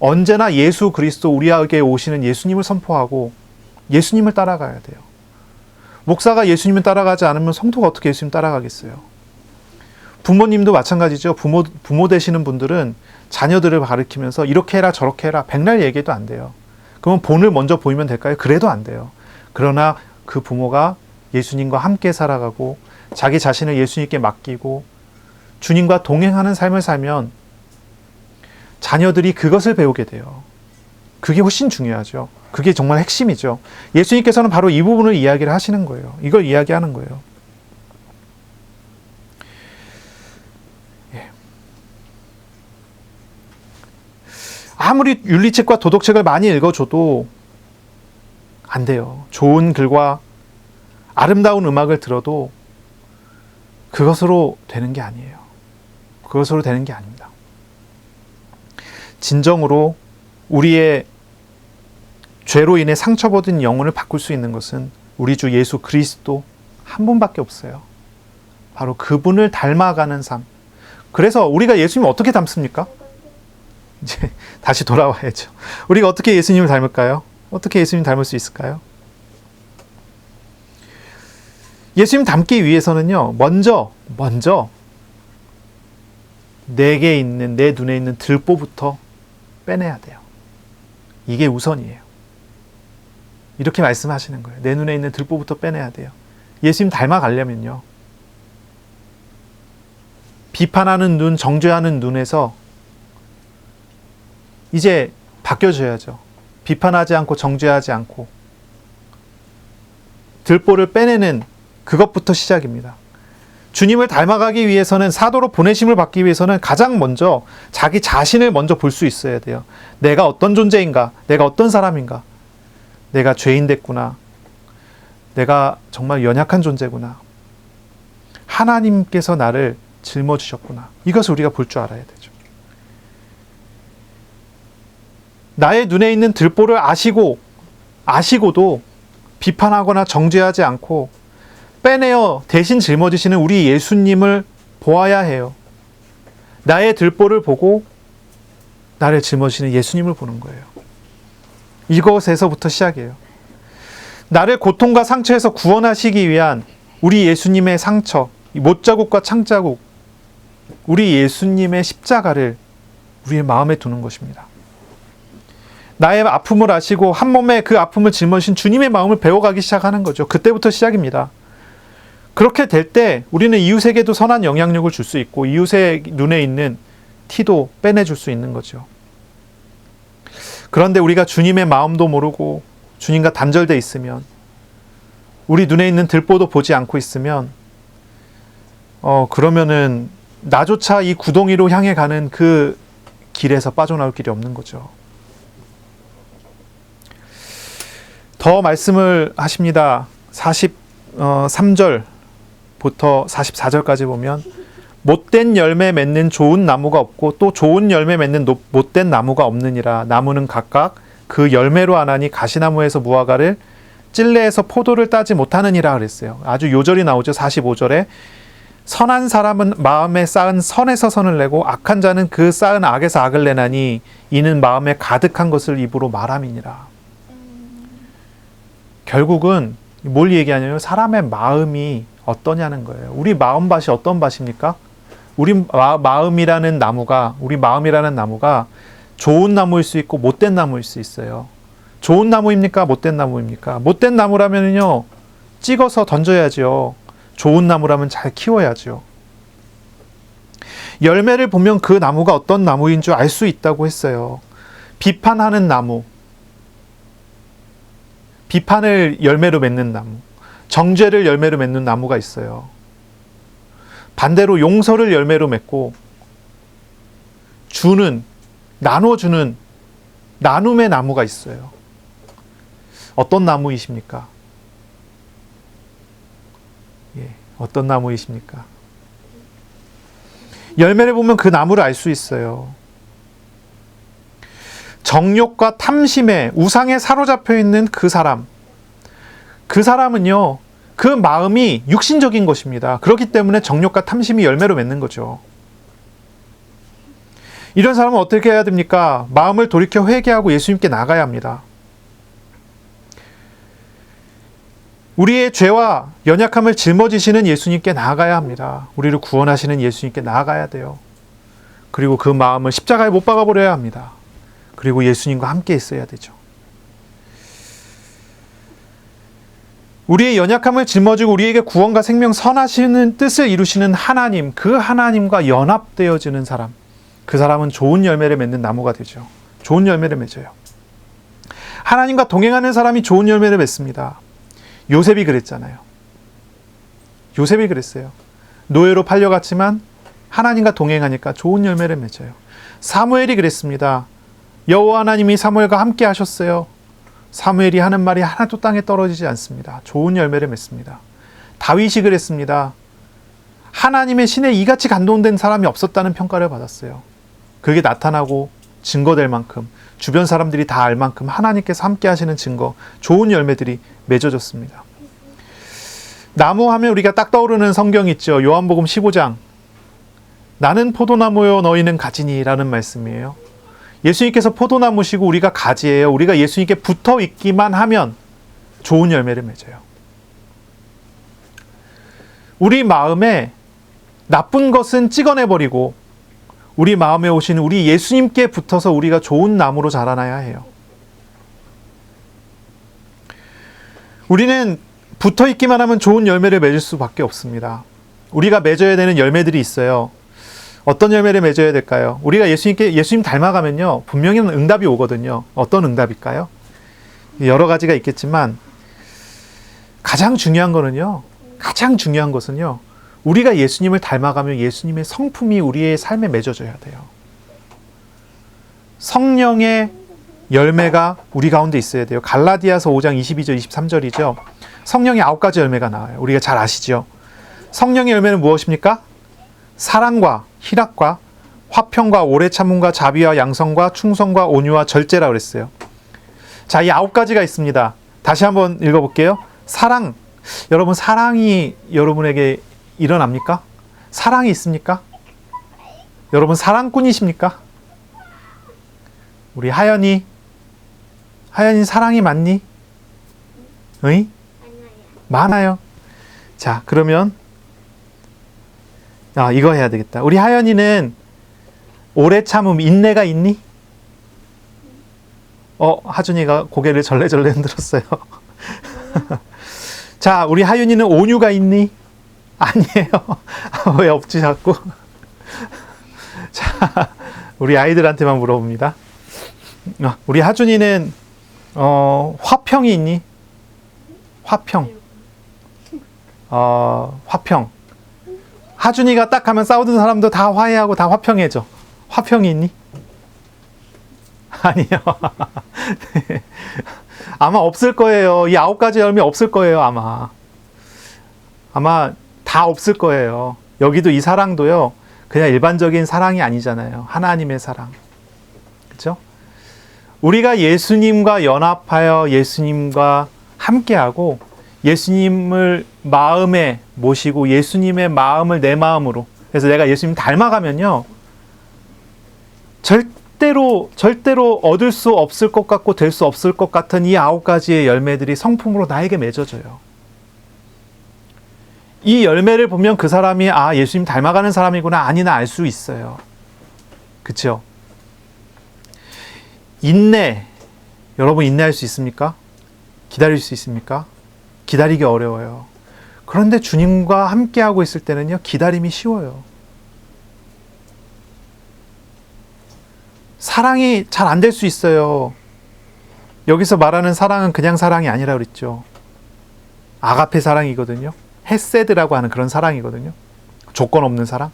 언제나 예수 그리스도 우리에게 오시는 예수님을 선포하고 예수님을 따라가야 돼요. 목사가 예수님을 따라가지 않으면 성도가 어떻게 예수님 따라가겠어요? 부모님도 마찬가지죠. 부모 되시는 분들은 자녀들을 가르치면서 이렇게 해라 저렇게 해라 백날 얘기해도 안 돼요. 그러면 본을 먼저 보이면 될까요? 그래도 안 돼요. 그러나 그 부모가 예수님과 함께 살아가고 자기 자신을 예수님께 맡기고 주님과 동행하는 삶을 살면 자녀들이 그것을 배우게 돼요. 그게 훨씬 중요하죠. 그게 정말 핵심이죠. 예수님께서는 바로 이 부분을 이야기를 하시는 거예요. 이걸 이야기하는 거예요. 예. 아무리 윤리책과 도덕책을 많이 읽어줘도 안 돼요. 좋은 글과 아름다운 음악을 들어도 그것으로 되는 게 아니에요. 그것으로 되는 게 아닙니다. 진정으로 우리의 죄로 인해 상처받은 영혼을 바꿀 수 있는 것은 우리 주 예수 그리스도 한 분밖에 없어요. 바로 그분을 닮아가는 삶. 그래서 우리가 예수님을 어떻게 닮습니까? 이제 다시 돌아와야죠. 우리가 어떻게 예수님을 닮을까요? 어떻게 예수님 닮을 수 있을까요? 예수님 닮기 위해서는요, 먼저 내게 있는, 내 눈에 있는 들보부터 빼내야 돼요. 이게 우선이에요. 이렇게 말씀하시는 거예요. 내 눈에 있는 들보부터 빼내야 돼요. 예수님 닮아가려면요, 비판하는 눈, 정죄하는 눈에서 이제 바뀌어져야죠. 비판하지 않고 정죄하지 않고 들보를 빼내는 그것부터 시작입니다. 주님을 닮아가기 위해서는, 사도로 보내심을 받기 위해서는 가장 먼저 자기 자신을 먼저 볼 수 있어야 돼요. 내가 어떤 존재인가? 내가 어떤 사람인가? 내가 죄인 됐구나. 내가 정말 연약한 존재구나. 하나님께서 나를 짊어지셨구나. 이것을 우리가 볼 줄 알아야 되죠. 나의 눈에 있는 들보를 아시고도 비판하거나 정죄하지 않고 빼내어 대신 짊어지시는 우리 예수님을 보아야 해요. 나의 들보를 보고 나를 짊어지시는 예수님을 보는 거예요. 이것에서부터 시작이에요. 나를 고통과 상처에서 구원하시기 위한 우리 예수님의 상처, 못자국과 창자국, 우리 예수님의 십자가를 우리의 마음에 두는 것입니다. 나의 아픔을 아시고 한 몸에 그 아픔을 짊어지신 주님의 마음을 배워가기 시작하는 거죠. 그때부터 시작입니다. 그렇게 될 때 우리는 이웃에게도 선한 영향력을 줄 수 있고 이웃의 눈에 있는 티도 빼내줄 수 있는 거죠. 그런데 우리가 주님의 마음도 모르고 주님과 단절돼 있으면, 우리 눈에 있는 들보도 보지 않고 있으면 그러면은 나조차 이 구덩이로 향해 가는 그 길에서 빠져나올 길이 없는 거죠. 더 말씀을 하십니다. 43절부터 44절까지 보면 못된 열매 맺는 좋은 나무가 없고 또 좋은 열매 맺는 못된 나무가 없느니라. 나무는 각각 그 열매로 아나니 가시나무에서 무화과를, 찔레에서 포도를 따지 못하느니라 그랬어요. 아주 요절이 나오죠. 45절에 선한 사람은 마음에 쌓은 선에서 선을 내고 악한 자는 그 쌓은 악에서 악을 내나니 이는 마음에 가득한 것을 입으로 말함이니라. 결국은 뭘 얘기하냐면 사람의 마음이 어떠냐는 거예요. 우리 마음밭이 어떤 밭입니까? 우리 마음이라는 나무가 좋은 나무일 수 있고 못된 나무일 수 있어요. 좋은 나무입니까? 못된 나무입니까? 못된 나무라면요, 찍어서 던져야죠. 좋은 나무라면 잘 키워야죠. 열매를 보면 그 나무가 어떤 나무인 줄 알 수 있다고 했어요. 비판하는 나무, 비판을 열매로 맺는 나무, 정죄를 열매로 맺는 나무가 있어요. 반대로 용서를 열매로 맺고 나눠주는 나눔의 나무가 있어요. 어떤 나무이십니까? 어떤 나무이십니까? 열매를 보면 그 나무를 알 수 있어요. 정욕과 탐심에, 우상에 사로잡혀 있는 그 사람은요, 그 마음이 육신적인 것입니다. 그렇기 때문에 정욕과 탐심이 열매로 맺는 거죠. 이런 사람은 어떻게 해야 됩니까? 마음을 돌이켜 회개하고 예수님께 나가야 합니다. 우리의 죄와 연약함을 짊어지시는 예수님께 나아가야 합니다. 우리를 구원하시는 예수님께 나아가야 돼요. 그리고 그 마음을 십자가에 못 박아버려야 합니다. 그리고 예수님과 함께 있어야 되죠. 우리의 연약함을 짊어지고 우리에게 구원과 생명 선하시는 뜻을 이루시는 하나님, 그 하나님과 연합되어지는 사람, 그 사람은 좋은 열매를 맺는 나무가 되죠. 좋은 열매를 맺어요. 하나님과 동행하는 사람이 좋은 열매를 맺습니다. 요셉이 그랬잖아요. 요셉이 그랬어요. 노예로 팔려갔지만 하나님과 동행하니까 좋은 열매를 맺어요. 사무엘이 그랬습니다. 여호와 하나님이 사무엘과 함께 하셨어요. 사무엘이 하는 말이 하나도 땅에 떨어지지 않습니다. 좋은 열매를 맺습니다. 다윗이 그랬습니다. 하나님의 신에 이같이 감동된 사람이 없었다는 평가를 받았어요. 그게 나타나고 증거될 만큼, 주변 사람들이 다 알 만큼 하나님께서 함께 하시는 증거, 좋은 열매들이 맺어졌습니다. 나무 하면 우리가 딱 떠오르는 성경 있죠. 요한복음 15장. 나는 포도나무요 너희는 가지니 라는 말씀이에요. 예수님께서 포도나무시고 우리가 가지예요. 우리가 예수님께 붙어 있기만 하면 좋은 열매를 맺어요. 우리 마음에 나쁜 것은 찍어내버리고 우리 마음에 오시는 우리 예수님께 붙어서 우리가 좋은 나무로 자라나야 해요. 우리는 붙어 있기만 하면 좋은 열매를 맺을 수밖에 없습니다. 우리가 맺어야 되는 열매들이 있어요. 어떤 열매를 맺어야 될까요? 우리가 예수님 닮아가면요, 분명히 응답이 오거든요. 어떤 응답일까요? 여러 가지가 있겠지만, 가장 중요한 것은요, 우리가 예수님을 닮아가면 예수님의 성품이 우리의 삶에 맺어져야 돼요. 성령의 열매가 우리 가운데 있어야 돼요. 갈라디아서 5장 22절, 23절이죠. 성령의 9가지 열매가 나와요. 우리가 잘 아시죠? 성령의 열매는 무엇입니까? 사랑과 희락과 화평과 오래 참음과 자비와 양성과 충성과 온유와 절제라고 그랬어요. 자, 이 9가지가 있습니다. 다시 한번 읽어볼게요. 사랑. 여러분, 사랑이 여러분에게 일어납니까? 사랑이 있습니까? 여러분, 사랑꾼이십니까? 우리 하연이 사랑이 많니? 응? 많아요. 자, 그러면 이거 해야 되겠다. 우리 하연이는 오래 참음, 인내가 있니? 하준이가 고개를 절레절레 흔들었어요. 자, 우리 하윤이는 온유가 있니? 아니에요. 왜 없지 자꾸? 자, 우리 아이들한테만 물어봅니다. 우리 하준이는 화평이 있니? 화평. 화평. 하준이가 딱 하면 싸우던 사람도 다 화해하고 다 화평해져. 화평이 있니? 아니요. 네. 아마 없을 거예요. 이 9가지 열매 없을 거예요, 아마. 아마 다 없을 거예요. 여기도 이 사랑도요, 그냥 일반적인 사랑이 아니잖아요. 하나님의 사랑. 그렇죠? 우리가 예수님과 연합하여 예수님과 함께하고 예수님을 마음에 모시고 예수님의 마음을 내 마음으로, 그래서 내가 예수님 닮아가면요, 절대로 얻을 수 없을 것 같고 될 수 없을 것 같은 이 9가지의 열매들이 성품으로 나에게 맺어져요. 이 열매를 보면 그 사람이 예수님 닮아가는 사람이구나, 아니나 알 수 있어요. 그렇죠? 인내. 여러분, 인내할 수 있습니까? 기다릴 수 있습니까? 기다리기 어려워요. 그런데 주님과 함께하고 있을 때는요, 기다림이 쉬워요. 사랑이 잘 안 될 수 있어요. 여기서 말하는 사랑은 그냥 사랑이 아니라 그랬죠. 아가페 사랑이거든요. 헤세드라고 하는 그런 사랑이거든요. 조건 없는 사랑.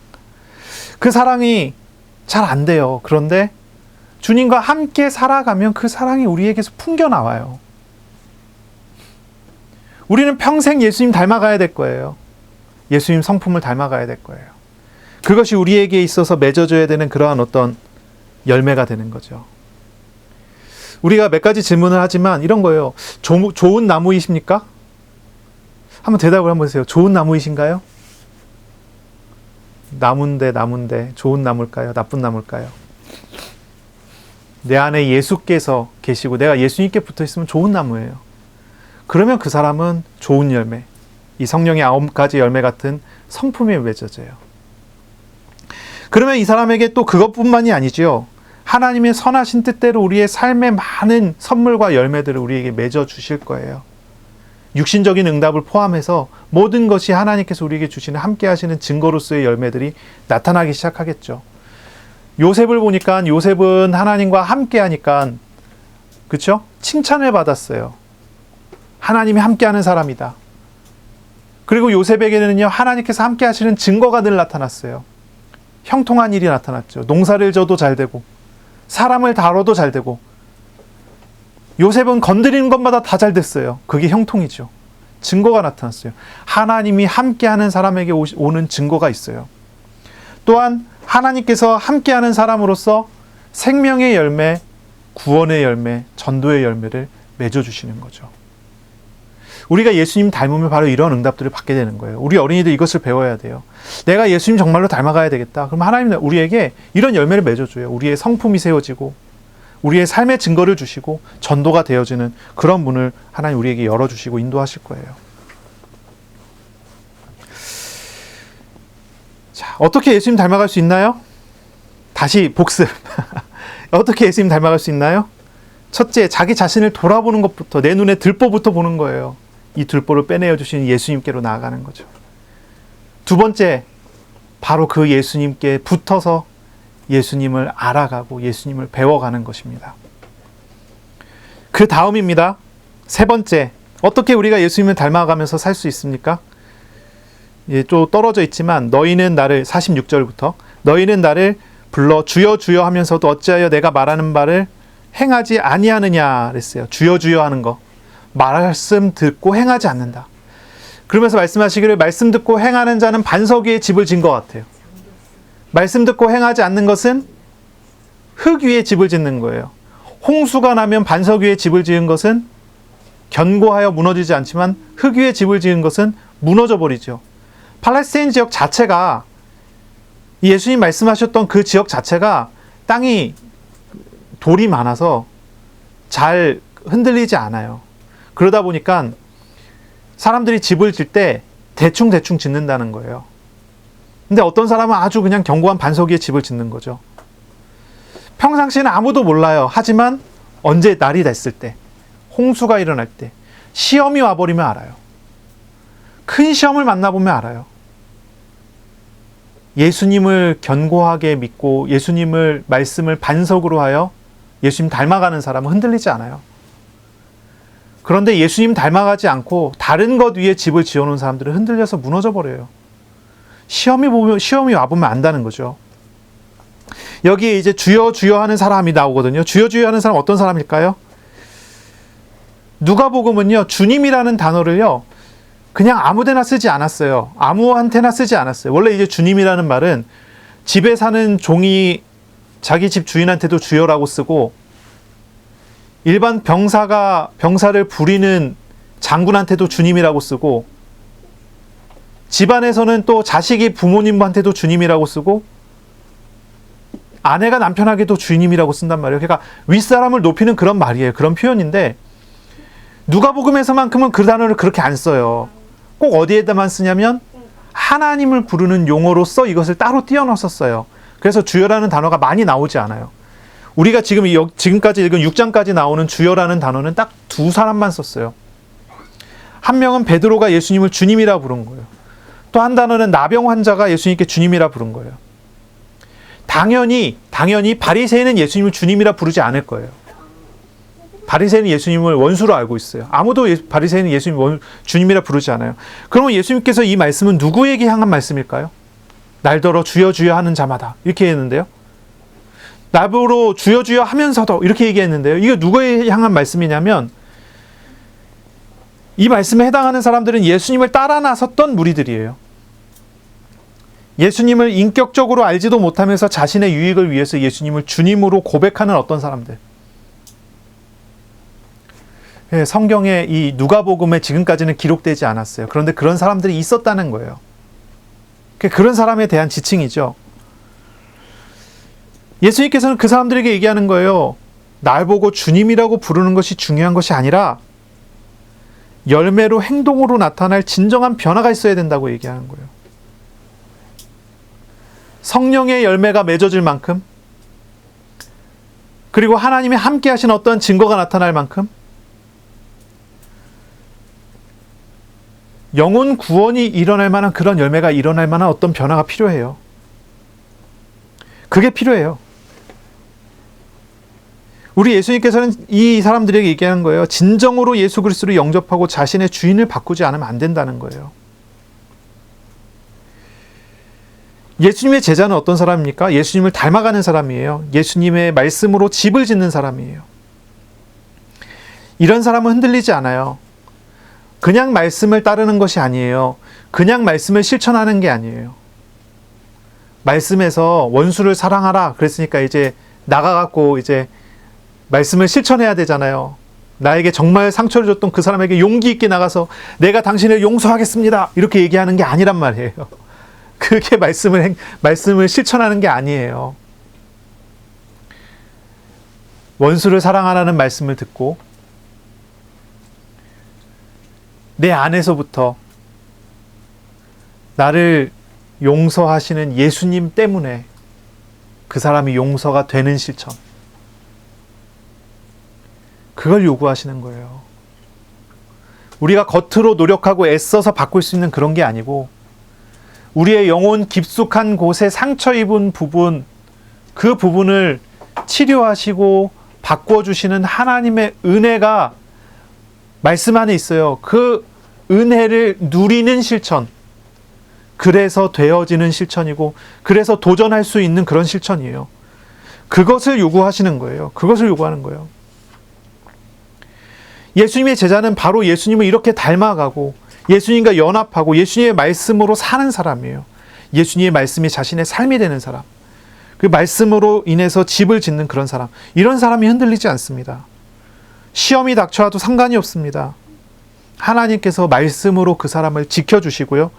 그 사랑이 잘 안 돼요. 그런데 주님과 함께 살아가면 그 사랑이 우리에게서 풍겨나와요. 우리는 평생 예수님 닮아가야 될 거예요. 예수님 성품을 닮아가야 될 거예요. 그것이 우리에게 있어서 맺어져야 되는 그러한 어떤 열매가 되는 거죠. 우리가 몇 가지 질문을 하지만 이런 거예요. 좋은 나무이십니까? 한번 대답을 한번 해주세요. 좋은 나무이신가요? 나무인데 좋은 나무일까요? 나쁜 나무일까요? 내 안에 예수께서 계시고 내가 예수님께 붙어있으면 좋은 나무예요. 그러면 그 사람은 좋은 열매, 이 성령의 9가지 열매 같은 성품에 맺어져요. 그러면 이 사람에게 또 그것뿐만이 아니지요. 하나님의 선하신 뜻대로 우리의 삶에 많은 선물과 열매들을 우리에게 맺어 주실 거예요. 육신적인 응답을 포함해서 모든 것이 하나님께서 우리에게 주시는 함께 하시는 증거로서의 열매들이 나타나기 시작하겠죠. 요셉을 보니까 요셉은 하나님과 함께 하니까 그렇죠? 칭찬을 받았어요. 하나님이 함께하는 사람이다. 그리고 요셉에게는요, 하나님께서 함께 하시는 증거가 늘 나타났어요. 형통한 일이 나타났죠. 농사를 져도 잘 되고 사람을 다뤄도 잘 되고 요셉은 건드리는 것마다 다 잘 됐어요. 그게 형통이죠. 증거가 나타났어요. 하나님이 함께하는 사람에게 오는 증거가 있어요. 또한 하나님께서 함께하는 사람으로서 생명의 열매, 구원의 열매, 전도의 열매를 맺어주시는 거죠. 우리가 예수님 닮으면 바로 이런 응답들을 받게 되는 거예요. 우리 어린이들 이것을 배워야 돼요. 내가 예수님 정말로 닮아가야 되겠다. 그럼 하나님은 우리에게 이런 열매를 맺어줘요. 우리의 성품이 세워지고 우리의 삶의 증거를 주시고 전도가 되어지는 그런 문을 하나님 우리에게 열어주시고 인도하실 거예요. 자, 어떻게 예수님 닮아갈 수 있나요? 다시 복습. 어떻게 예수님 닮아갈 수 있나요? 첫째, 자기 자신을 돌아보는 것부터, 내 눈에 들보부터 보는 거예요. 이 들보를 빼내어 주시는 예수님께로 나아가는 거죠. 두 번째, 바로 그 예수님께 붙어서 예수님을 알아가고 예수님을 배워가는 것입니다. 그 다음입니다. 세 번째, 어떻게 우리가 예수님을 닮아가면서 살 수 있습니까? 좀 떨어져 있지만 너희는 나를 46절부터 너희는 나를 불러 주여 주여 하면서도 어찌하여 내가 말하는 바를 행하지 아니하느냐 그랬어요. 주여 주여 하는 거, 말씀 듣고 행하지 않는다. 그러면서 말씀하시기를 말씀 듣고 행하는 자는 반석 위에 집을 지은 것 같아요. 말씀 듣고 행하지 않는 것은 흙 위에 집을 짓는 거예요. 홍수가 나면 반석 위에 집을 지은 것은 견고하여 무너지지 않지만 흙 위에 집을 지은 것은 무너져 버리죠. 팔레스타인 지역 자체가, 예수님 말씀하셨던 그 지역 자체가 땅이 돌이 많아서 잘 흔들리지 않아요. 그러다 보니까 사람들이 집을 질 때 대충 짓는다는 거예요. 근데 어떤 사람은 아주 그냥 견고한 반석 위에 집을 짓는 거죠. 평상시에는 아무도 몰라요. 하지만 언제 날이 됐을 때, 홍수가 일어날 때, 시험이 와버리면 알아요. 큰 시험을 만나보면 알아요. 예수님을 견고하게 믿고 예수님을 말씀을 반석으로 하여 예수님 닮아가는 사람은 흔들리지 않아요. 그런데 예수님 닮아가지 않고 다른 것 위에 집을 지어놓은 사람들은 흔들려서 무너져 버려요. 시험이 와보면 안다는 거죠. 여기에 이제 주여 주여 하는 사람이 나오거든요. 주여 주여 하는 사람 어떤 사람일까요? 누가복음은요, 주님이라는 단어를요, 그냥 아무데나 쓰지 않았어요. 아무한테나 쓰지 않았어요. 원래 이제 주님이라는 말은 집에 사는 종이 자기 집 주인한테도 주여라고 쓰고, 일반 병사를 부리는 장군한테도 주님이라고 쓰고, 집안에서는 또 자식이 부모님한테도 주님이라고 쓰고, 아내가 남편에게도 주님이라고 쓴단 말이에요. 그러니까 윗사람을 높이는 그런 말이에요. 그런 표현인데 누가복음에서만큼은 그 단어를 그렇게 안 써요. 꼭 어디에다만 쓰냐면 하나님을 부르는 용어로서 이것을 따로 띄어넣어서 써요. 그래서 주여라는 단어가 많이 나오지 않아요. 우리가 지금까지 읽은 6장까지 나오는 주여라는 단어는 딱 두 사람만 썼어요. 한 명은 베드로가 예수님을 주님이라 부른 거예요. 또 한 단어는 나병 환자가 예수님께 주님이라 부른 거예요. 당연히 바리새인은 예수님을 주님이라 부르지 않을 거예요. 바리새인은 예수님을 원수로 알고 있어요. 아무도 바리새인은 예수님을 주님이라 부르지 않아요. 그러면 예수님께서 이 말씀은 누구에게 향한 말씀일까요? 날더러 주여 주여 하는 자마다 이렇게 했는데요. 나보러 주여 주여 하면서도 이렇게 얘기했는데요. 이게 누구에 향한 말씀이냐면 이 말씀에 해당하는 사람들은 예수님을 따라 나섰던 무리들이에요. 예수님을 인격적으로 알지도 못하면서 자신의 유익을 위해서 예수님을 주님으로 고백하는 어떤 사람들. 예, 성경에 이 누가복음에 지금까지는 기록되지 않았어요. 그런데 그런 사람들이 있었다는 거예요. 그런 사람에 대한 지칭이죠. 예수님께서는 그 사람들에게 얘기하는 거예요. 날 보고 주님이라고 부르는 것이 중요한 것이 아니라 열매로 행동으로 나타날 진정한 변화가 있어야 된다고 얘기하는 거예요. 성령의 열매가 맺어질 만큼, 그리고 하나님이 함께 하신 어떤 증거가 나타날 만큼 영혼 구원이 일어날 만한 그런 열매가 일어날 만한 어떤 변화가 필요해요. 그게 필요해요. 우리 예수님께서는 이 사람들에게 얘기하는 거예요. 진정으로 예수 그리스도를 영접하고 자신의 주인을 바꾸지 않으면 안 된다는 거예요. 예수님의 제자는 어떤 사람입니까? 예수님을 닮아가는 사람이에요. 예수님의 말씀으로 집을 짓는 사람이에요. 이런 사람은 흔들리지 않아요. 그냥 말씀을 따르는 것이 아니에요. 그냥 말씀을 실천하는 게 아니에요. 말씀에서 원수를 사랑하라 그랬으니까 이제 나가갖고 이제 말씀을 실천해야 되잖아요. 나에게 정말 상처를 줬던 그 사람에게 용기 있게 나가서 내가 당신을 용서하겠습니다 이렇게 얘기하는 게 아니란 말이에요. 그게 말씀을 실천하는 게 아니에요. 원수를 사랑하라는 말씀을 듣고 내 안에서부터 나를 용서하시는 예수님 때문에 그 사람이 용서가 되는 실천, 그걸 요구하시는 거예요. 우리가 겉으로 노력하고 애써서 바꿀 수 있는 그런 게 아니고 우리의 영혼 깊숙한 곳에 상처 입은 부분, 그 부분을 치료하시고 바꿔주시는 하나님의 은혜가 말씀 안에 있어요. 그 은혜를 누리는 실천, 그래서 되어지는 실천이고 그래서 도전할 수 있는 그런 실천이에요. 그것을 요구하시는 거예요. 그것을 요구하는 거예요. 예수님의 제자는 바로 예수님을 이렇게 닮아가고 예수님과 연합하고 예수님의 말씀으로 사는 사람이에요. 예수님의 말씀이 자신의 삶이 되는 사람, 그 말씀으로 인해서 집을 짓는 그런 사람, 이런 사람이 흔들리지 않습니다. 시험이 닥쳐와도 상관이 없습니다. 하나님께서 말씀으로 그 사람을 지켜주시고요,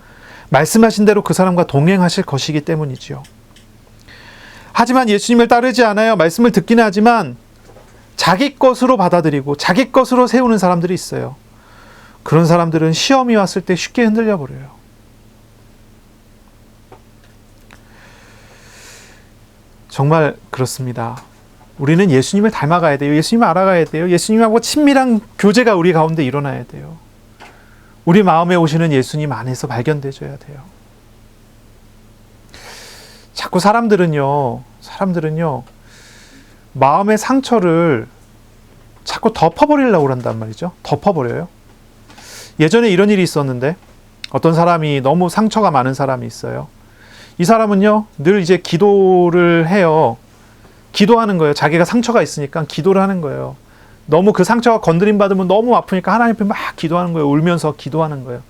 말씀하신 대로 그 사람과 동행하실 것이기 때문이지요. 하지만 예수님을 따르지 않아요. 말씀을 듣기는 하지만 자기 것으로 받아들이고 자기 것으로 세우는 사람들이 있어요. 그런 사람들은 시험이 왔을 때 쉽게 흔들려 버려요. 정말 그렇습니다. 우리는 예수님을 닮아가야 돼요. 예수님을 알아가야 돼요. 예수님하고 친밀한 교제가 우리 가운데 일어나야 돼요. 우리 마음에 오시는 예수님 안에서 발견되어야 돼요. 자꾸 사람들은요, 마음의 상처를 자꾸 덮어버리려고 한단 말이죠. 덮어버려요. 예전에 이런 일이 있었는데 어떤 사람이 너무 상처가 많은 사람이 있어요. 이 사람은요, 늘 이제 기도를 해요. 기도하는 거예요. 자기가 상처가 있으니까 기도를 하는 거예요. 너무 그 상처가 건드림 받으면 너무 아프니까 하나님 앞에 막 기도하는 거예요. 울면서 기도하는 거예요.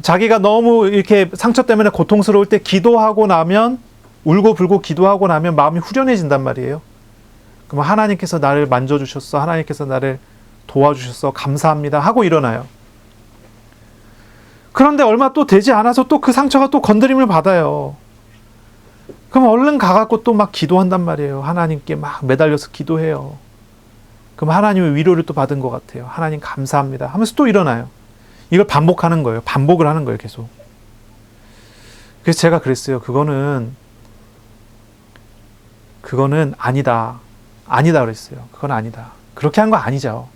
자기가 너무 이렇게 상처 때문에 고통스러울 때 기도하고 나면, 울고 불고 기도하고 나면 마음이 후련해진단 말이에요. 그럼 하나님께서 나를 만져주셨어, 하나님께서 나를 도와주셨어, 감사합니다 하고 일어나요. 그런데 얼마 또 되지 않아서 또 그 상처가 또 건드림을 받아요. 그럼 얼른 가갖고 또 막 기도한단 말이에요. 하나님께 막 매달려서 기도해요. 그럼 하나님의 위로를 또 받은 것 같아요. 하나님 감사합니다 하면서 또 일어나요. 이걸 반복하는 거예요. 반복을 하는 거예요. 계속. 그래서 제가 그랬어요. 그거는 아니다 그랬어요. 그건 아니다. 그렇게 한 거 아니죠.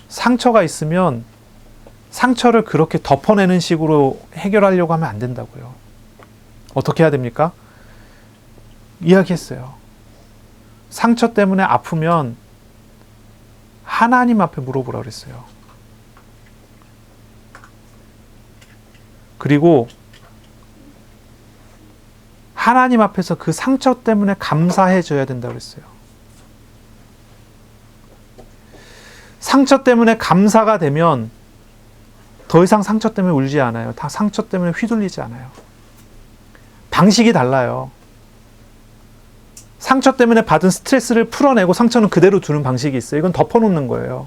상처가 있으면 상처를 그렇게 덮어내는 식으로 해결하려고 하면 안 된다고요. 어떻게 해야 됩니까? 이야기했어요. 상처 때문에 아프면 하나님 앞에 물어보라 그랬어요. 그리고 하나님 앞에서 그 상처 때문에 감사해 줘야 된다고 그랬어요. 상처 때문에 감사가 되면 더 이상 상처 때문에 울지 않아요. 다 상처 때문에 휘둘리지 않아요. 방식이 달라요. 상처 때문에 받은 스트레스를 풀어내고 상처는 그대로 두는 방식이 있어요. 이건 덮어놓는 거예요.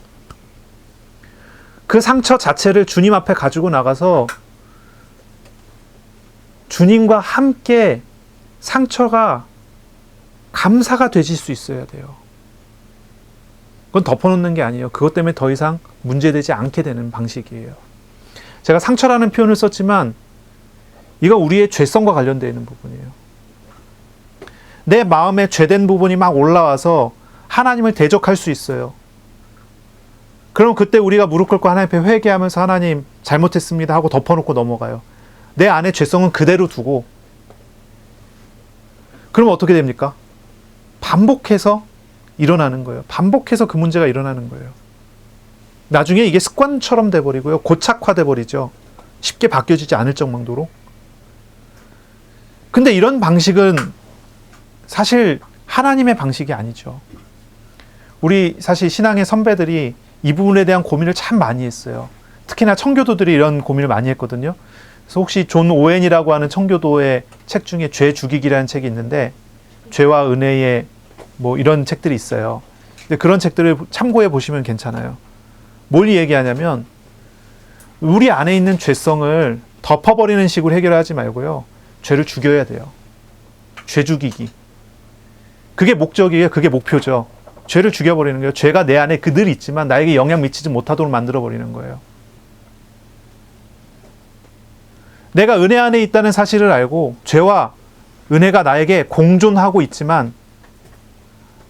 그 상처 자체를 주님 앞에 가지고 나가서 주님과 함께 상처가 감사가 되실 수 있어야 돼요. 그건 덮어놓는 게 아니에요. 그것 때문에 더 이상 문제되지 않게 되는 방식이에요. 제가 상처라는 표현을 썼지만 이거 우리의 죄성과 관련되어 있는 부분이에요. 내 마음에 죄된 부분이 막 올라와서 하나님을 대적할 수 있어요. 그럼 그때 우리가 무릎 꿇고 하나님 앞에 회개하면서 하나님 잘못했습니다 하고 덮어놓고 넘어가요. 내 안에 죄성은 그대로 두고 그럼 어떻게 됩니까? 반복해서 일어나는 거예요. 반복해서 그 문제가 일어나는 거예요. 나중에 이게 습관처럼 돼버리고요. 고착화돼 버리죠. 쉽게 바뀌어지지 않을 정도로. 근데 이런 방식은 사실 하나님의 방식이 아니죠. 우리 사실 신앙의 선배들이 이 부분에 대한 고민을 참 많이 했어요. 특히나 청교도들이 이런 고민을 많이 했거든요. 그래서 혹시 존 오웬이라고 하는 청교도의 책 중에 죄 죽이기라는 책이 있는데 죄와 은혜의 뭐 이런 책들이 있어요. 근데 그런 책들을 참고해 보시면 괜찮아요. 뭘 얘기하냐면 우리 안에 있는 죄성을 덮어버리는 식으로 해결하지 말고요. 죄를 죽여야 돼요. 죄 죽이기. 그게 목적이에요. 그게 목표죠. 죄를 죽여버리는 거예요. 죄가 내 안에 늘 있지만 나에게 영향 미치지 못하도록 만들어버리는 거예요. 내가 은혜 안에 있다는 사실을 알고 죄와 은혜가 나에게 공존하고 있지만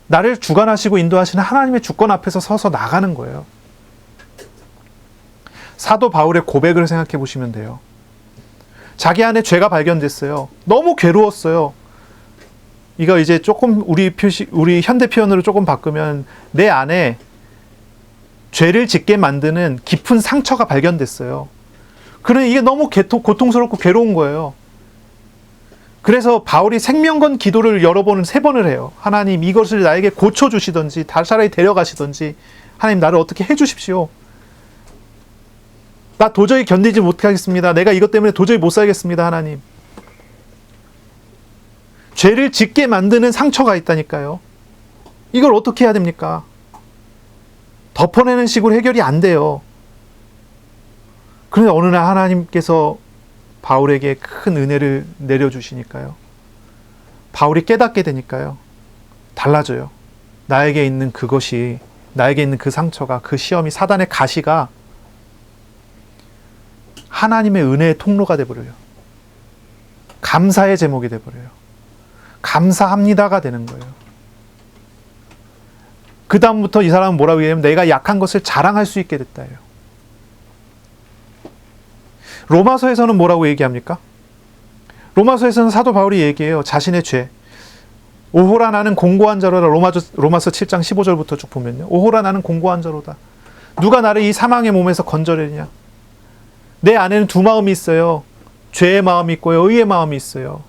나를 주관하시고 인도하시는 하나님의 주권 앞에서 서서 나가는 거예요. 사도 바울의 고백을 생각해 보시면 돼요. 자기 안에 죄가 발견됐어요. 너무 괴로웠어요. 이거 이제 조금 우리 현대 표현으로 조금 바꾸면 내 안에 죄를 짓게 만드는 깊은 상처가 발견됐어요. 그러니 이게 너무 고통스럽고 괴로운 거예요. 그래서 바울이 생명건 기도를 여러 번은 3번을 해요. 하나님 이것을 나에게 고쳐주시든지 차라리 데려가시든지 하나님 나를 어떻게 해주십시오. 나 도저히 견디지 못하겠습니다. 내가 이것 때문에 도저히 못 살겠습니다. 하나님. 죄를 짓게 만드는 상처가 있다니까요. 이걸 어떻게 해야 됩니까? 덮어내는 식으로 해결이 안 돼요. 그런데 어느 날 하나님께서 바울에게 큰 은혜를 내려주시니까요. 바울이 깨닫게 되니까요. 달라져요. 나에게 있는 그것이, 나에게 있는 그 상처가, 그 시험이, 사단의 가시가 하나님의 은혜의 통로가 되어버려요. 감사의 제목이 되어버려요. 감사합니다가 되는 거예요. 그 다음부터 이 사람은 뭐라고 얘기하면 내가 약한 것을 자랑할 수 있게 됐다예요. 로마서에서는 뭐라고 얘기합니까? 로마서에서는 사도 바울이 얘기해요. 자신의 죄. 오호라 나는 공고한 자로다. 로마서 7장 15절부터 쭉 보면요. 오호라 나는 공고한 자로다. 누가 나를 이 사망의 몸에서 건져내느냐. 내 안에는 두 마음이 있어요. 죄의 마음이 있고요. 의의 마음이 있어요.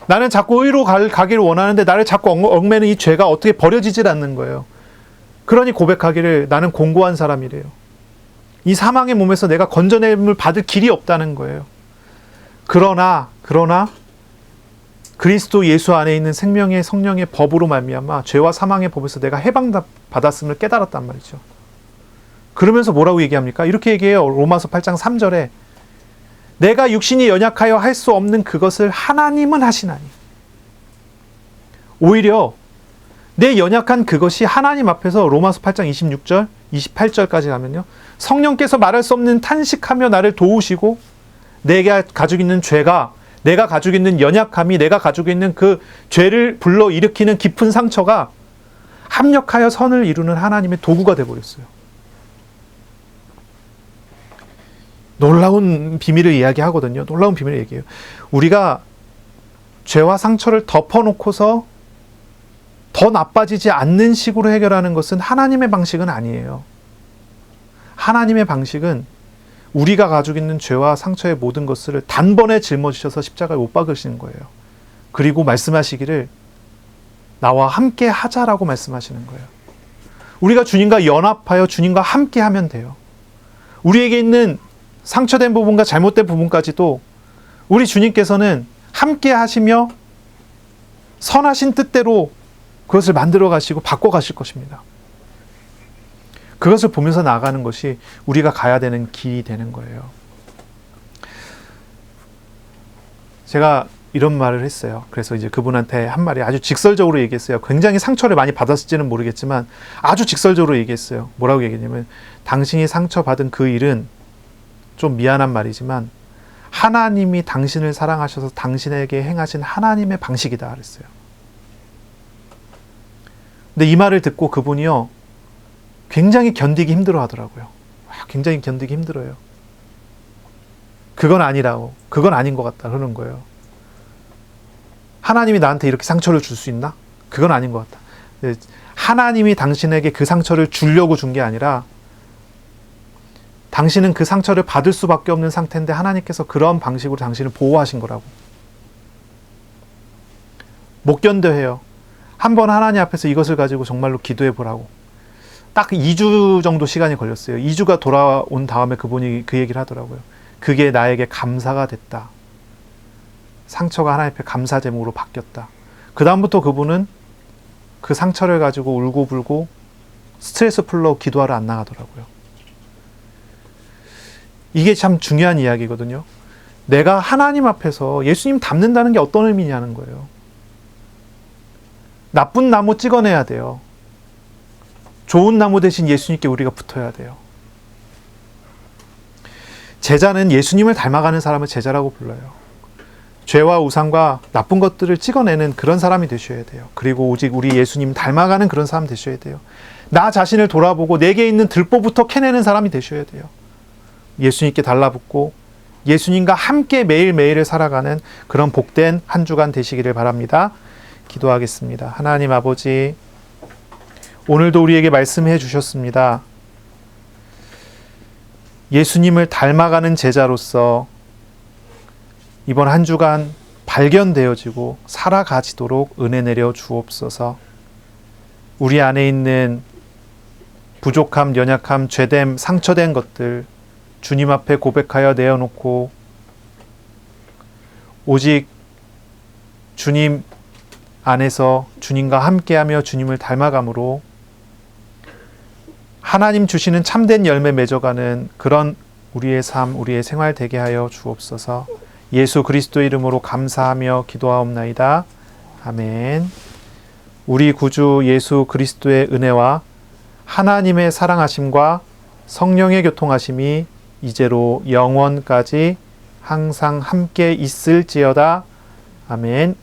나는 자꾸 의로 가기를 원하는데 나를 자꾸 얽매는 이 죄가 어떻게 버려지질 않는 거예요. 그러니 고백하기를 나는 공고한 사람이래요. 이 사망의 몸에서 내가 건져냄을 받을 길이 없다는 거예요. 그러나 그리스도 예수 안에 있는 생명의 성령의 법으로 말미암아 죄와 사망의 법에서 내가 해방받았음을 깨달았단 말이죠. 그러면서 뭐라고 얘기합니까? 이렇게 얘기해요. 로마서 8장 3절에 내가 육신이 연약하여 할 수 없는 그것을 하나님은 하시나니. 오히려 내 연약한 그것이 하나님 앞에서 로마서 8장 26절, 28절까지 가면요. 성령께서 말할 수 없는 탄식하며 나를 도우시고 내가 가지고 있는 죄가, 내가 가지고 있는 연약함이, 내가 가지고 있는 그 죄를 불러일으키는 깊은 상처가 합력하여 선을 이루는 하나님의 도구가 되어버렸어요. 놀라운 비밀을 이야기하거든요. 놀라운 비밀을 얘기해요. 우리가 죄와 상처를 덮어놓고서 더 나빠지지 않는 식으로 해결하는 것은 하나님의 방식은 아니에요. 하나님의 방식은 우리가 가지고 있는 죄와 상처의 모든 것을 단번에 짊어지셔서 십자가에 못 박으시는 거예요. 그리고 말씀하시기를 나와 함께 하자라고 말씀하시는 거예요. 우리가 주님과 연합하여 주님과 함께 하면 돼요. 우리에게 있는 상처된 부분과 잘못된 부분까지도 우리 주님께서는 함께 하시며 선하신 뜻대로 그것을 만들어 가시고 바꿔 가실 것입니다. 그것을 보면서 나아가는 것이 우리가 가야 되는 길이 되는 거예요. 제가 이런 말을 했어요. 그래서 이제 그분한테 한 말이 아주 직설적으로 얘기했어요. 굉장히 상처를 많이 받았을지는 모르겠지만 아주 직설적으로 얘기했어요. 뭐라고 얘기했냐면, 당신이 상처받은 그 일은, 좀 미안한 말이지만, 하나님이 당신을 사랑하셔서 당신에게 행하신 하나님의 방식이다 그랬어요. 근데 이 말을 듣고 그분이요, 굉장히 견디기 힘들어 하더라고요. 굉장히 견디기 힘들어요. 그건 아니라고, 그건 아닌 것 같다 그러는 거예요. 하나님이 나한테 이렇게 상처를 줄 수 있나? 그건 아닌 것 같다. 하나님이 당신에게 그 상처를 주려고 준 게 아니라, 당신은 그 상처를 받을 수밖에 없는 상태인데 하나님께서 그런 방식으로 당신을 보호하신 거라고. 못 견뎌해요. 한번 하나님 앞에서 이것을 가지고 정말로 기도해 보라고. 딱 2주 정도 시간이 걸렸어요. 2주가 돌아온 다음에 그분이 그 얘기를 하더라고요. 그게 나에게 감사가 됐다. 상처가 하나님 앞에 감사 제목으로 바뀌었다. 그 다음부터 그분은 그 상처를 가지고 울고불고 스트레스 풀러 기도하러 안 나가더라고요. 이게 참 중요한 이야기거든요. 내가 하나님 앞에서 예수님 닮는다는 게 어떤 의미냐는 거예요. 나쁜 나무 찍어내야 돼요. 좋은 나무 대신 예수님께 우리가 붙어야 돼요. 제자는 예수님을 닮아가는 사람을 제자라고 불러요. 죄와 우상과 나쁜 것들을 찍어내는 그런 사람이 되셔야 돼요. 그리고 오직 우리 예수님 닮아가는 그런 사람 되셔야 돼요. 나 자신을 돌아보고 내게 있는 들보부터 캐내는 사람이 되셔야 돼요. 예수님께 달라붙고 예수님과 함께 매일매일을 살아가는 그런 복된 한 주간 되시기를 바랍니다. 기도하겠습니다. 하나님 아버지, 오늘도 우리에게 말씀해 주셨습니다. 예수님을 닮아가는 제자로서 이번 한 주간 발견되어지고 살아가지도록 은혜 내려 주옵소서. 우리 안에 있는 부족함, 연약함, 죄됨, 상처된 것들 주님 앞에 고백하여 내어놓고 오직 주님 안에서 주님과 함께하며 주님을 닮아감으로 하나님 주시는 참된 열매 맺어가는 그런 우리의 삶, 우리의 생활 되게 하여 주옵소서. 예수 그리스도의 이름으로 감사하며 기도하옵나이다. 아멘. 우리 구주 예수 그리스도의 은혜와 하나님의 사랑하심과 성령의 교통하심이 이제로 영원까지 항상 함께 있을지어다. 아멘.